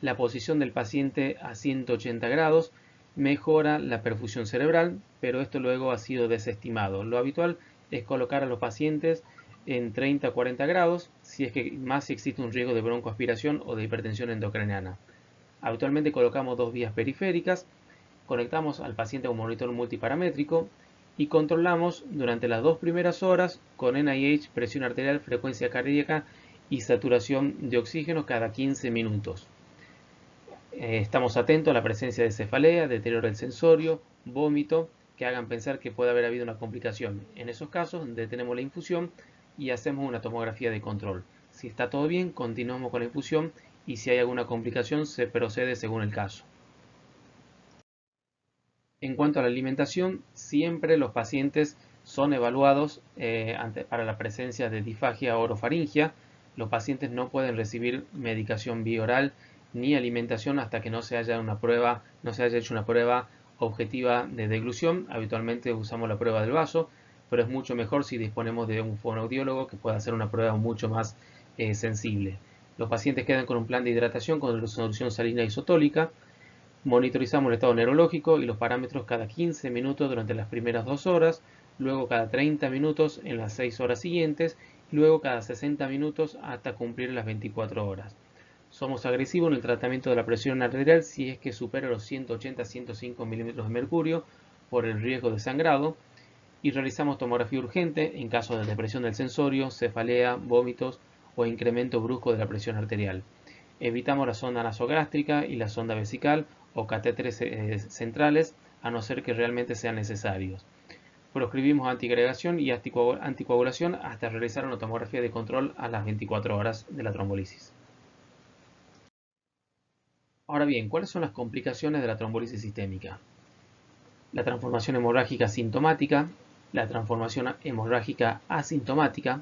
la posición del paciente a 180 grados mejora la perfusión cerebral, pero esto luego ha sido desestimado. Lo habitual es colocar a los pacientes en 30 a 40 grados, si existe un riesgo de broncoaspiración o de hipertensión endocraniana. Habitualmente colocamos 2 vías periféricas, conectamos al paciente a un monitor multiparamétrico y controlamos durante las 2 primeras horas con NIH, presión arterial, frecuencia cardíaca y saturación de oxígeno cada 15 minutos. Estamos atentos a la presencia de cefalea, deterioro del sensorio, vómito, que hagan pensar que puede haber habido una complicación. En esos casos detenemos la infusión y hacemos una tomografía de control. Si está todo bien, continuamos con la infusión y si hay alguna complicación se procede según el caso. En cuanto a la alimentación, siempre los pacientes son evaluados para la presencia de disfagia orofaringia. Los pacientes no pueden recibir medicación vía oral ni alimentación hasta que no se haya hecho una prueba objetiva de deglución. Habitualmente usamos la prueba del vaso, pero es mucho mejor si disponemos de un fonoaudiólogo que pueda hacer una prueba mucho más sensible. Los pacientes quedan con un plan de hidratación con solución salina isotólica. Monitorizamos el estado neurológico y los parámetros cada 15 minutos durante las primeras 2 horas, luego cada 30 minutos en las 6 horas siguientes, y luego cada 60 minutos hasta cumplir las 24 horas. Somos agresivos en el tratamiento de la presión arterial si es que supera los 180-105 milímetros de mercurio por el riesgo de sangrado, y realizamos tomografía urgente en caso de depresión del sensorio, cefalea, vómitos o incremento brusco de la presión arterial. Evitamos la sonda nasogástrica y la sonda vesical o catéteres centrales, a no ser que realmente sean necesarios. Proscribimos antiagregación y anticoagulación hasta realizar una tomografía de control a las 24 horas de la trombolisis. Ahora bien, ¿cuáles son las complicaciones de la trombolisis sistémica? La transformación hemorrágica sintomática, la transformación hemorrágica asintomática,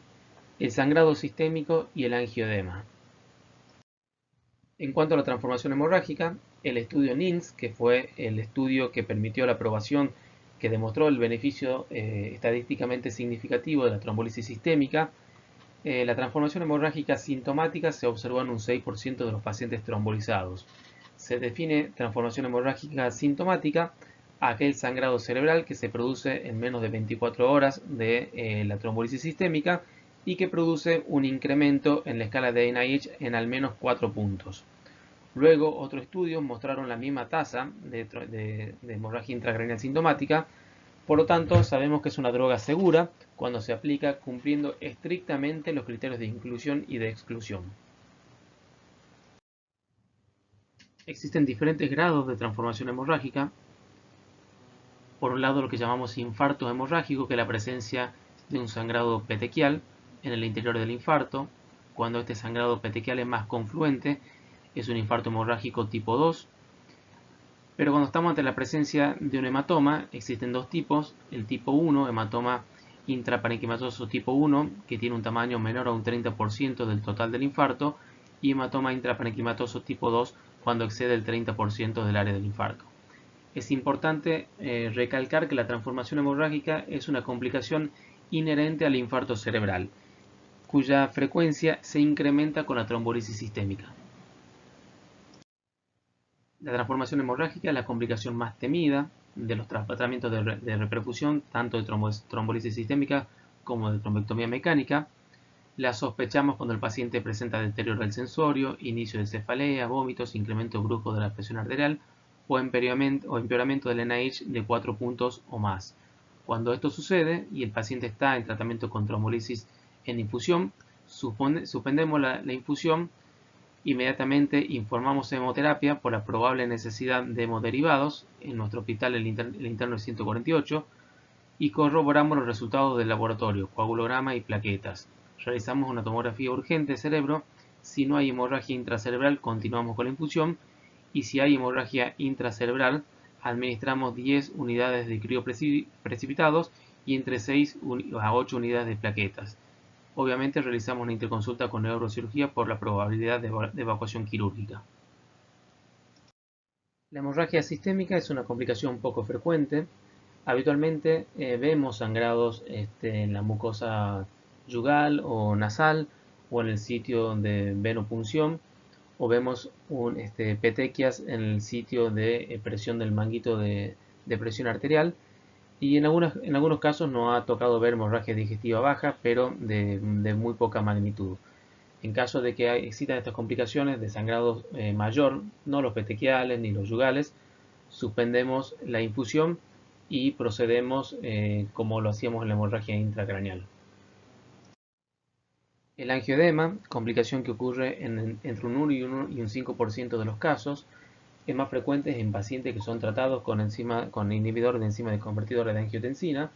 el sangrado sistémico y el angioedema. En cuanto a la transformación hemorrágica, el estudio NINDS, que fue el estudio que permitió la aprobación, que demostró el beneficio estadísticamente significativo de la trombolisis sistémica, la transformación hemorrágica sintomática se observó en un 6% de los pacientes trombolizados. Se define transformación hemorrágica sintomática a aquel sangrado cerebral que se produce en menos de 24 horas de la trombolisis sistémica y que produce un incremento en la escala de NIH en al menos 4 puntos. Luego, otros estudios mostraron la misma tasa de hemorragia intracraneal sintomática. Por lo tanto, sabemos que es una droga segura cuando se aplica cumpliendo estrictamente los criterios de inclusión y de exclusión. Existen diferentes grados de transformación hemorrágica. Por un lado, lo que llamamos infarto hemorrágico, que es la presencia de un sangrado petequial en el interior del infarto. Cuando este sangrado petequial es más confluente, es un infarto hemorrágico tipo 2. Pero cuando estamos ante la presencia de un hematoma, existen dos tipos. El tipo 1, hematoma intraparenquimatoso tipo 1, que tiene un tamaño menor a un 30% del total del infarto, y hematoma intraparenquimatoso tipo 2, cuando excede el 30% del área del infarto. Es importante recalcar que la transformación hemorrágica es una complicación inherente al infarto cerebral, cuya frecuencia se incrementa con la trombolisis sistémica. La transformación hemorrágica es la complicación más temida de los tratamientos de reperfusión, tanto de trombolisis sistémica como de trombectomía mecánica. La sospechamos cuando el paciente presenta deterioro del sensorio, inicio de cefalea, vómitos, incremento brusco de la presión arterial o empeoramiento del NIH de 4 puntos o más. Cuando esto sucede y el paciente está en tratamiento con trombolisis en infusión, suspendemos la infusión. Inmediatamente informamos hemoterapia por la probable necesidad de hemoderivados en nuestro hospital, el interno 148, y corroboramos los resultados del laboratorio, coagulograma y plaquetas. Realizamos una tomografía urgente de cerebro. Si no hay hemorragia intracerebral, continuamos con la infusión, y si hay hemorragia intracerebral, administramos 10 unidades de crioprecipitados y entre 6 a 8 unidades de plaquetas. Obviamente realizamos una interconsulta con neurocirugía por la probabilidad de evacuación quirúrgica. La hemorragia sistémica es una complicación poco frecuente. Habitualmente vemos sangrados en la mucosa yugal o nasal o en el sitio de venopunción, o vemos petequias en el sitio de presión del manguito de presión arterial. Y en algunos casos nos ha tocado ver hemorragia digestiva baja, pero de muy poca magnitud. En caso de que existan estas complicaciones de sangrado mayor, no los petequiales ni los yugales, suspendemos la infusión y procedemos como lo hacíamos en la hemorragia intracraneal. El angioedema, complicación que ocurre entre un 1 y un 5% de los casos, es más frecuente en pacientes que son tratados con inhibidor de enzima de convertidora de angiotensina.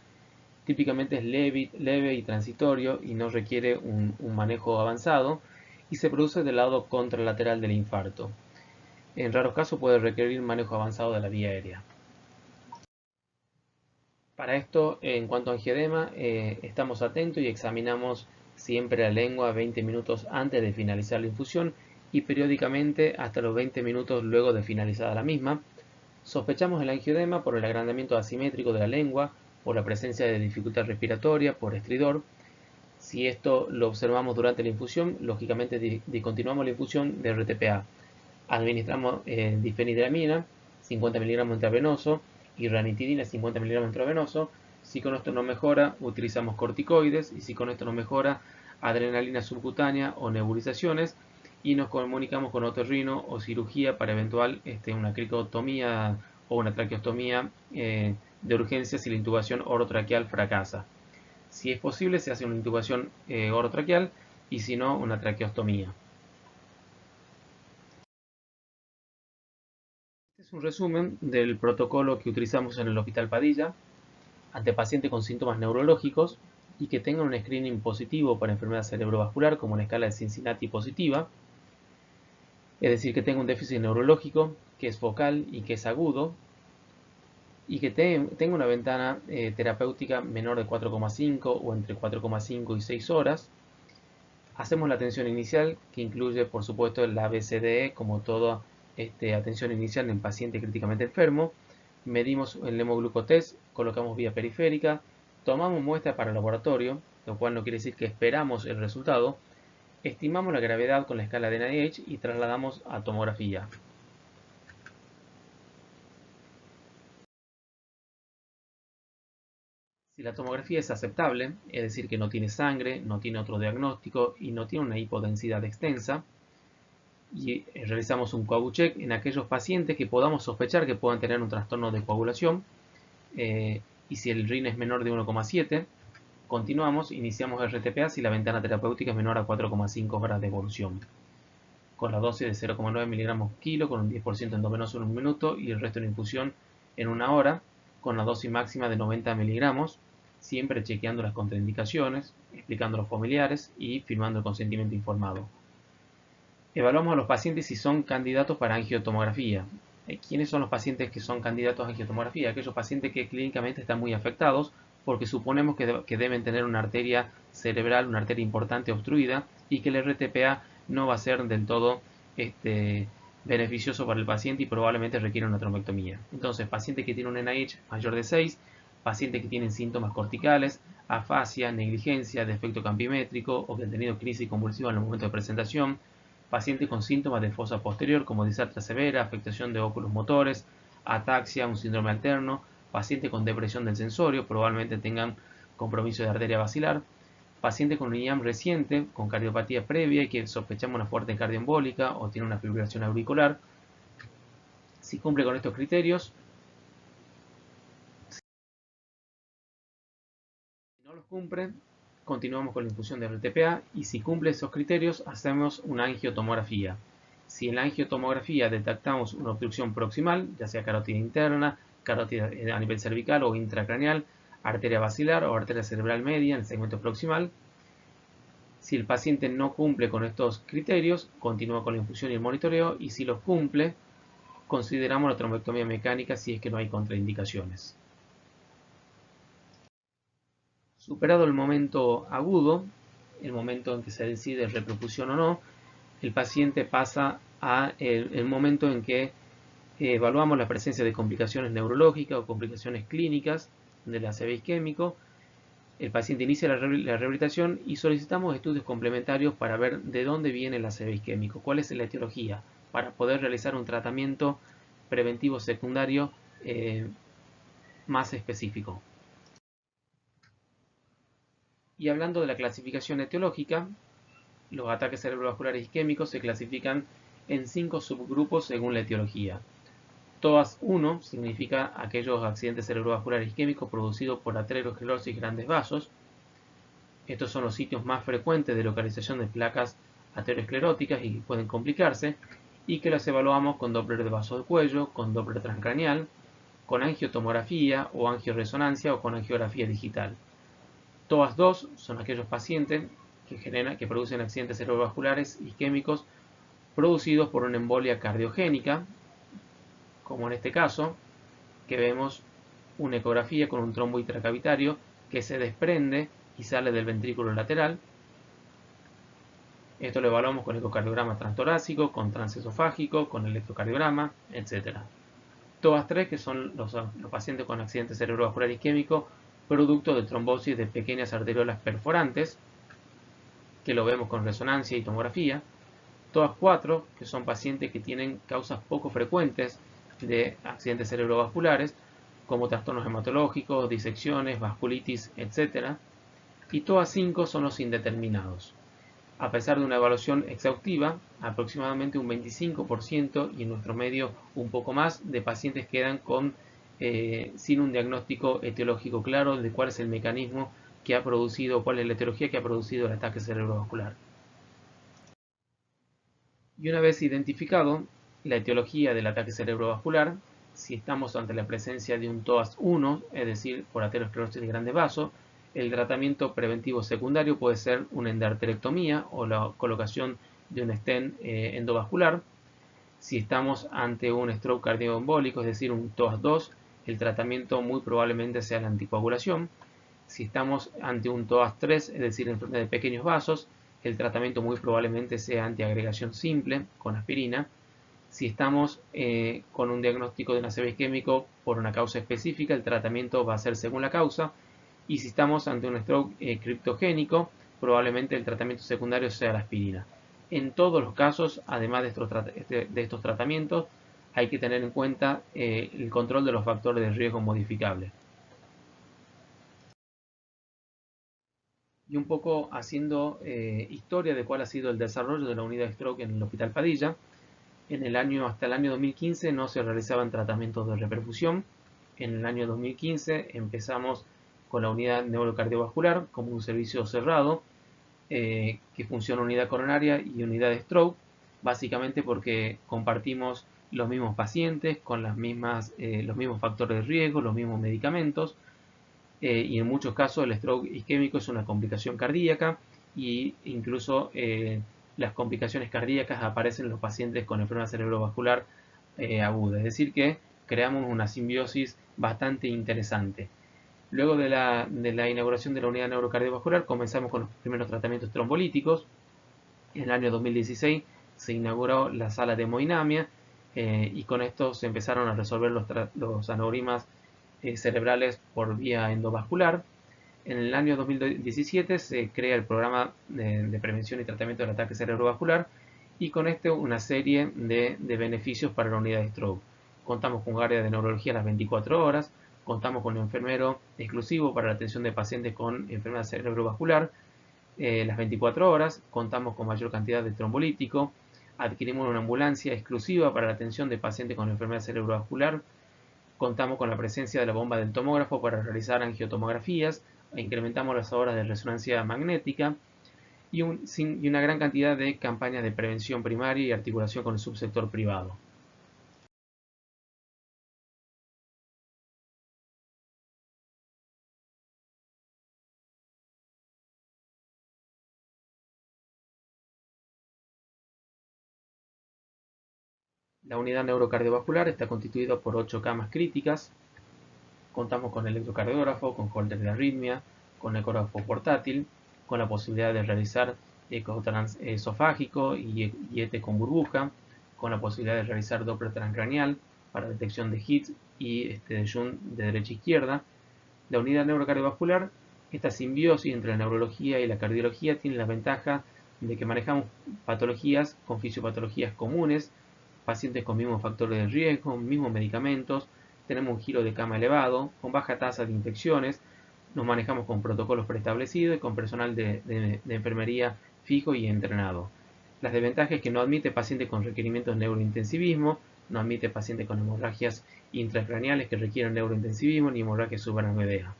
Típicamente es leve y transitorio y no requiere un manejo avanzado y se produce del lado contralateral del infarto. En raros casos puede requerir manejo avanzado de la vía aérea. Para esto, en cuanto a angioedema, estamos atentos y examinamos siempre la lengua 20 minutos antes de finalizar la infusión y periódicamente hasta los 20 minutos luego de finalizada la misma. Sospechamos el angioedema por el agrandamiento asimétrico de la lengua, por la presencia de dificultad respiratoria, por estridor. Si esto lo observamos durante la infusión, lógicamente discontinuamos la infusión de RTPA. Administramos difenidramina, 50 mg intravenoso, y ranitidina, 50 mg intravenoso. Si con esto no mejora, utilizamos corticoides, y si con esto no mejora, adrenalina subcutánea o nebulizaciones, y nos comunicamos con otorrino o cirugía para eventual una cricotomía o una traqueostomía de urgencia si la intubación orotraqueal fracasa. Si es posible, se hace una intubación orotraqueal y si no, una traqueostomía. Este es un resumen del protocolo que utilizamos en el Hospital Padilla ante pacientes con síntomas neurológicos y que tengan un screening positivo para enfermedad cerebrovascular como una escala de Cincinnati positiva, es decir, que tenga un déficit neurológico que es focal y que es agudo y que tenga una ventana terapéutica menor de 4,5 o entre 4,5 y 6 horas. Hacemos la atención inicial, que incluye, por supuesto, el ABCDE, como toda atención inicial en paciente críticamente enfermo. Medimos el hemoglucotest, colocamos vía periférica, tomamos muestra para el laboratorio, lo cual no quiere decir que esperamos el resultado. Estimamos la gravedad con la escala de NIH y trasladamos a tomografía. Si la tomografía es aceptable, es decir, que no tiene sangre, no tiene otro diagnóstico y no tiene una hipodensidad extensa, y realizamos un coagucheck en aquellos pacientes que podamos sospechar que puedan tener un trastorno de coagulación, y si el RIN es menor de 1,7, continuamos, iniciamos RTPA si la ventana terapéutica es menor a 4,5 horas de evolución, con la dosis de 0,9 mg kilo, con un 10% endovenoso en un minuto y el resto en infusión en una hora, con la dosis máxima de 90 miligramos, siempre chequeando las contraindicaciones, explicando a los familiares y firmando el consentimiento informado. Evaluamos a los pacientes si son candidatos para angiotomografía. ¿Quiénes son los pacientes que son candidatos a angiotomografía? Aquellos pacientes que clínicamente están muy afectados porque suponemos que deben tener una arteria cerebral, una arteria importante obstruida y que el RTPA no va a ser del todo beneficioso para el paciente y probablemente requiere una trombectomía. Entonces, paciente que tiene un NIH mayor de 6, pacientes que tienen síntomas corticales, afasia, negligencia, defecto campimétrico o que han tenido crisis convulsiva en el momento de presentación, paciente con síntomas de fosa posterior como disartria severa, afectación de óculos motores, ataxia, un síndrome alterno, paciente con depresión del sensorio, probablemente tengan compromiso de arteria basilar, paciente con un IAM reciente, con cardiopatía previa y que sospechamos una fuerte cardioembólica o tiene una fibrilación auricular. Si cumple con estos criterios, si no los cumple, continuamos con la infusión de RTPA y si cumple esos criterios hacemos una angiotomografía. Si en la angiotomografía detectamos una obstrucción proximal, ya sea carótida interna, carótida a nivel cervical o intracraneal, arteria basilar o arteria cerebral media en el segmento proximal, si el paciente no cumple con estos criterios, continúa con la infusión y el monitoreo y si los cumple, consideramos la trombectomía mecánica si es que no hay contraindicaciones. Superado el momento agudo, el momento en que se decide reperfusión o no, el paciente pasa a el momento en que evaluamos la presencia de complicaciones neurológicas o complicaciones clínicas del ACV isquémico. El paciente inicia la rehabilitación y solicitamos estudios complementarios para ver de dónde viene el ACV isquémico, cuál es la etiología, para poder realizar un tratamiento preventivo secundario más específico. Y hablando de la clasificación etiológica, los ataques cerebrovasculares isquémicos se clasifican en 5 subgrupos según la etiología. TOAS 1 significa aquellos accidentes cerebrovasculares isquémicos producidos por aterosclerosis grandes vasos. Estos son los sitios más frecuentes de localización de placas ateroscleróticas y que pueden complicarse, y que las evaluamos con Doppler de vaso de cuello, con Doppler transcraneal, con angiotomografía o angioresonancia o con angiografía digital. TOAS 2 son aquellos pacientes que producen accidentes cerebrovasculares isquémicos producidos por una embolia cardiogénica, como en este caso, que vemos una ecografía con un trombo intracavitario que se desprende y sale del ventrículo lateral. Esto lo evaluamos con ecocardiograma transtorácico, con transesofágico, con electrocardiograma, etc. TOAS 3, que son los pacientes con accidente cerebrovascular isquémico producto de trombosis de pequeñas arteriolas perforantes, que lo vemos con resonancia y tomografía. TOAS 4, que son pacientes que tienen causas poco frecuentes de accidentes cerebrovasculares, como trastornos hematológicos, disecciones, vasculitis, etc. Y TOAS 5 son los indeterminados. A pesar de una evaluación exhaustiva, aproximadamente un 25% y en nuestro medio un poco más de pacientes quedan sin un diagnóstico etiológico claro de cuál es el mecanismo que ha producido, cuál es la etiología que ha producido el ataque cerebrovascular. Y una vez identificado la etiología del ataque cerebrovascular, si estamos ante la presencia de un TOAS 1, es decir, por aterosclerosis de grandes vasos, el tratamiento preventivo secundario puede ser una endarterectomía o la colocación de un stent endovascular. Si estamos ante un stroke cardioembólico, es decir, un TOAS 2, el tratamiento muy probablemente sea la anticoagulación. Si estamos ante un TOAS 3, es decir, enfermedad de pequeños vasos, el tratamiento muy probablemente sea antiagregación simple con aspirina. Si estamos con un diagnóstico de un ACV isquémico por una causa específica, el tratamiento va a ser según la causa. Y si estamos ante un stroke criptogénico, probablemente el tratamiento secundario sea la aspirina. En todos los casos, además de estos tratamientos, hay que tener en cuenta el control de los factores de riesgo modificables. Y un poco haciendo historia de cuál ha sido el desarrollo de la unidad de stroke en el Hospital Padilla. Hasta el año 2015 no se realizaban tratamientos de reperfusión. En el año 2015 empezamos con la unidad neurocardiovascular como un servicio cerrado que funciona unidad coronaria y unidad de stroke, básicamente porque compartimos los mismos pacientes con los mismos factores de riesgo, los mismos medicamentos, y en muchos casos el stroke isquémico es una complicación cardíaca e incluso las complicaciones cardíacas aparecen en los pacientes con enfermedad cerebrovascular aguda, es decir que creamos una simbiosis bastante interesante. Luego de la inauguración de la unidad neurocardiovascular comenzamos con los primeros tratamientos trombolíticos. En el año 2016 se inauguró la sala de hemodinamia y con esto se empezaron a resolver los aneurismas cerebrales por vía endovascular. En el año 2017 se crea el programa de prevención y tratamiento del ataque cerebrovascular y con esto una serie de beneficios para la unidad de stroke. Contamos con un área de neurología a las 24 horas, contamos con un enfermero exclusivo para la atención de pacientes con enfermedad cerebrovascular las 24 horas, contamos con mayor cantidad de trombolítico, adquirimos una ambulancia exclusiva para la atención de pacientes con enfermedad cerebrovascular, contamos con la presencia de la bomba del tomógrafo para realizar angiotomografías, incrementamos las horas de resonancia magnética y una gran cantidad de campañas de prevención primaria y articulación con el subsector privado. La unidad neurocardiovascular está constituida por 8 camas críticas. Contamos con electrocardiógrafo, con holter de arritmia, con ecógrafo portátil, con la posibilidad de realizar eco transesofágico y ET con burbuja, con la posibilidad de realizar Doppler transcraneal para detección de hits y de shunt de derecha a izquierda. La unidad neurocardiovascular, esta simbiosis entre la neurología y la cardiología tiene la ventaja de que manejamos patologías con fisiopatologías comunes, pacientes con mismos factores de riesgo, mismos medicamentos, tenemos un giro de cama elevado, con baja tasa de infecciones, nos manejamos con protocolos preestablecidos y con personal de enfermería fijo y entrenado. Las desventajas es que no admite pacientes con requerimientos de neurointensivismo, no admite pacientes con hemorragias intracraneales que requieren neurointensivismo ni hemorragias subaracnoideas.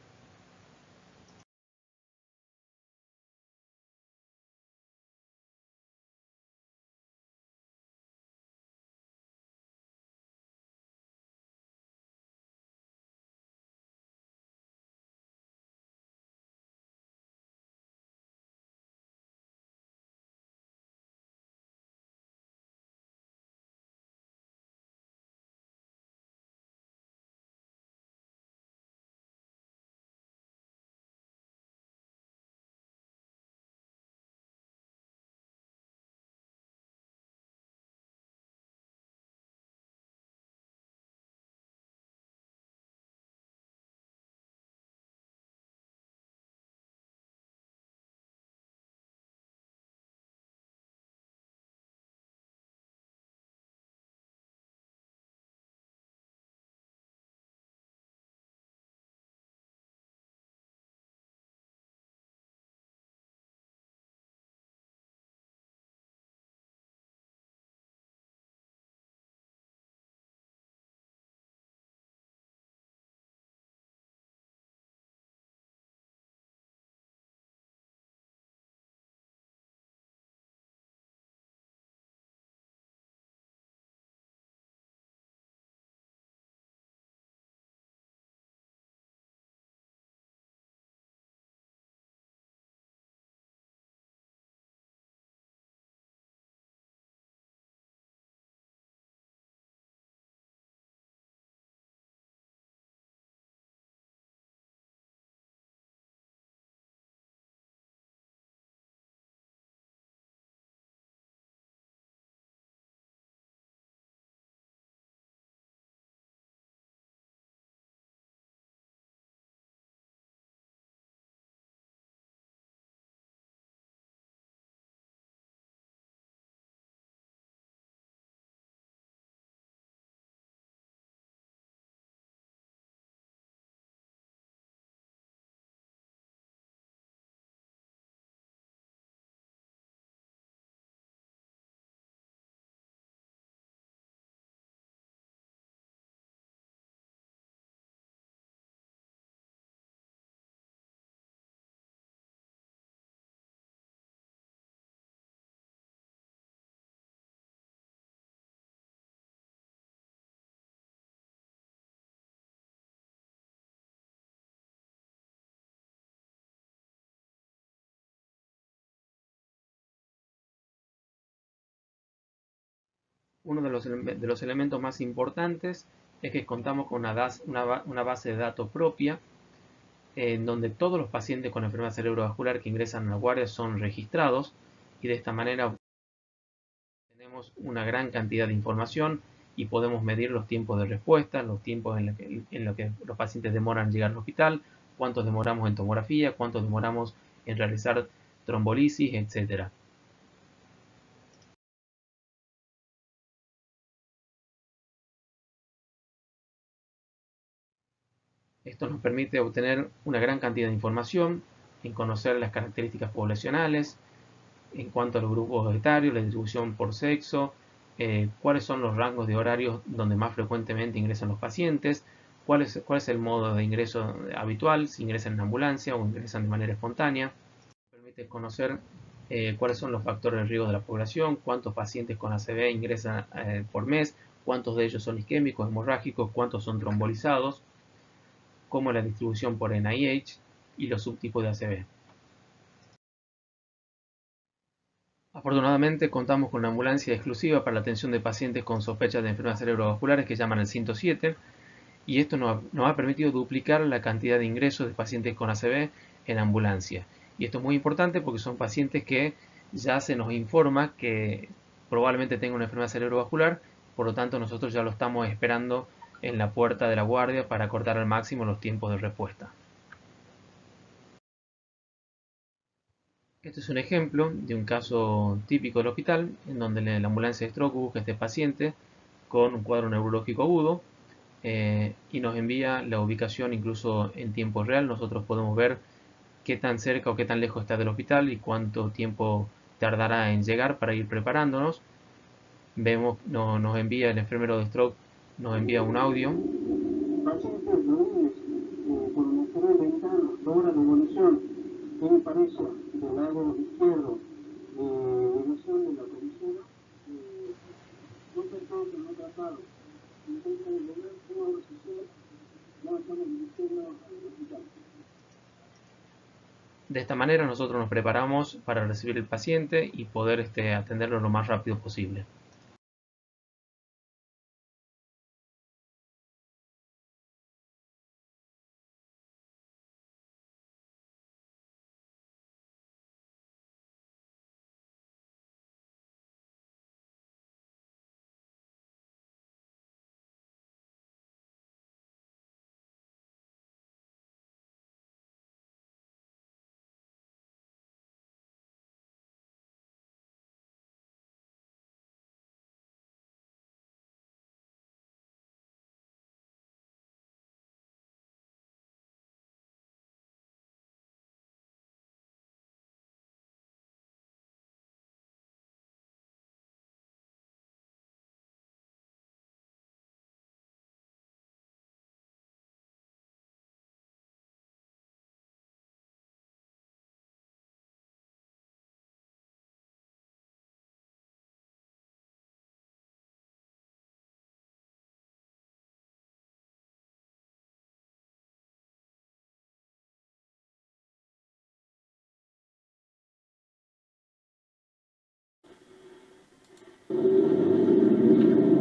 Uno de los elementos más importantes es que contamos con una base de datos propia en donde todos los pacientes con enfermedad cerebrovascular que ingresan a la guardia son registrados y de esta manera tenemos una gran cantidad de información y podemos medir los tiempos de respuesta, los tiempos en los que los pacientes demoran en llegar al hospital, cuántos demoramos en tomografía, cuántos demoramos en realizar trombolisis, etc. Esto nos permite obtener una gran cantidad de información, en conocer las características poblacionales, en cuanto a los grupos etarios, la distribución por sexo, cuáles son los rangos de horarios donde más frecuentemente ingresan los pacientes, cuál es el modo de ingreso habitual, si ingresan en ambulancia o ingresan de manera espontánea. Permite conocer cuáles son los factores de riesgo de la población, cuántos pacientes con ACV ingresan por mes, cuántos de ellos son isquémicos, hemorrágicos, cuántos son trombolizados, cómo es la distribución por NIH y los subtipos de ACV. Afortunadamente contamos con una ambulancia exclusiva para la atención de pacientes con sospechas de enfermedades cerebrovasculares que llaman el 107 y esto nos ha permitido duplicar la cantidad de ingresos de pacientes con ACV en ambulancia. Y esto es muy importante porque son pacientes que ya se nos informa que probablemente tengan una enfermedad cerebrovascular, por lo tanto nosotros ya lo estamos esperando en la puerta de la guardia para cortar al máximo los tiempos de respuesta. Este es un ejemplo de un caso típico del hospital en donde la ambulancia de stroke busca a este paciente con un cuadro neurológico agudo y nos envía la ubicación incluso en tiempo real. Nosotros podemos ver qué tan cerca o qué tan lejos está del hospital y cuánto tiempo tardará en llegar para ir preparándonos. Vemos, nos envía el enfermero de stroke, nos envía un audio. Paciente Rodríguez con una ventana, logra devolución, tiene pareja del lado izquierdo, evolución de la comisura, no pertenece, no tratado, intenta devolver una hora social, ya estamos dirigiendo al hospital. De esta manera nosotros nos preparamos para recibir el paciente y poder atenderlo lo más rápido posible.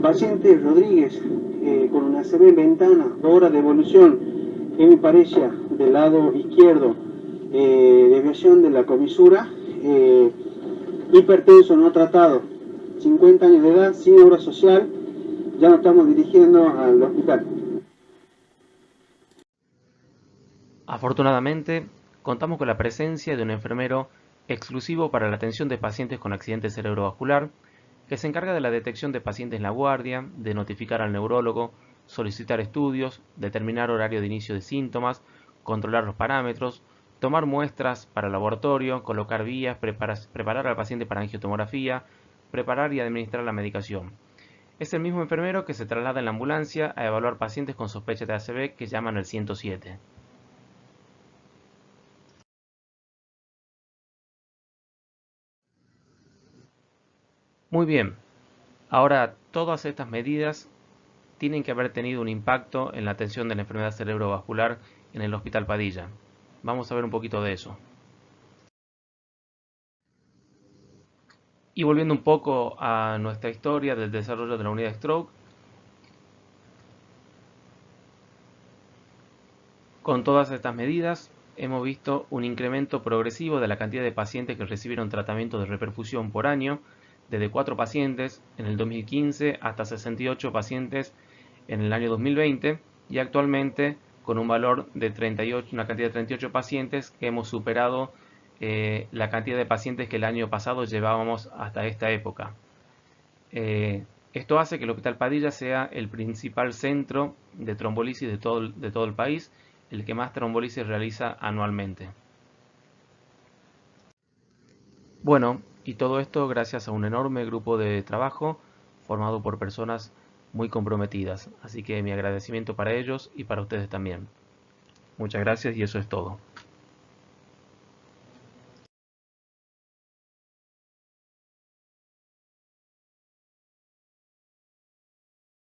Paciente Rodríguez con una ACV ventana, hora de evolución, hemiparesia del lado izquierdo, desviación de la comisura, hipertenso no tratado, 50 años de edad, sin obra social, ya nos estamos dirigiendo al hospital. Afortunadamente, contamos con la presencia de un enfermero exclusivo para la atención de pacientes con accidente cerebrovascular, que se encarga de la detección de pacientes en la guardia, de notificar al neurólogo, solicitar estudios, determinar horario de inicio de síntomas, controlar los parámetros, tomar muestras para el laboratorio, colocar vías, preparar al paciente para angiotomografía, preparar y administrar la medicación. Es el mismo enfermero que se traslada en la ambulancia a evaluar pacientes con sospecha de ACV que llaman al 107. Muy bien, ahora todas estas medidas tienen que haber tenido un impacto en la atención de la enfermedad cerebrovascular en el Hospital Padilla. Vamos a ver un poquito de eso. Y volviendo un poco a nuestra historia del desarrollo de la unidad de stroke, con todas estas medidas hemos visto un incremento progresivo de la cantidad de pacientes que recibieron tratamiento de reperfusión por año, desde 4 pacientes en el 2015 hasta 68 pacientes en el año 2020 y actualmente con un valor de 38, una cantidad de 38 pacientes que hemos superado la cantidad de pacientes que el año pasado llevábamos hasta esta época. Esto hace que el Hospital Padilla sea el principal centro de trombolisis de todo el país, el que más trombolisis realiza anualmente. Bueno, y todo esto gracias a un enorme grupo de trabajo formado por personas muy comprometidas. Así que mi agradecimiento para ellos y para ustedes también. Muchas gracias y eso es todo.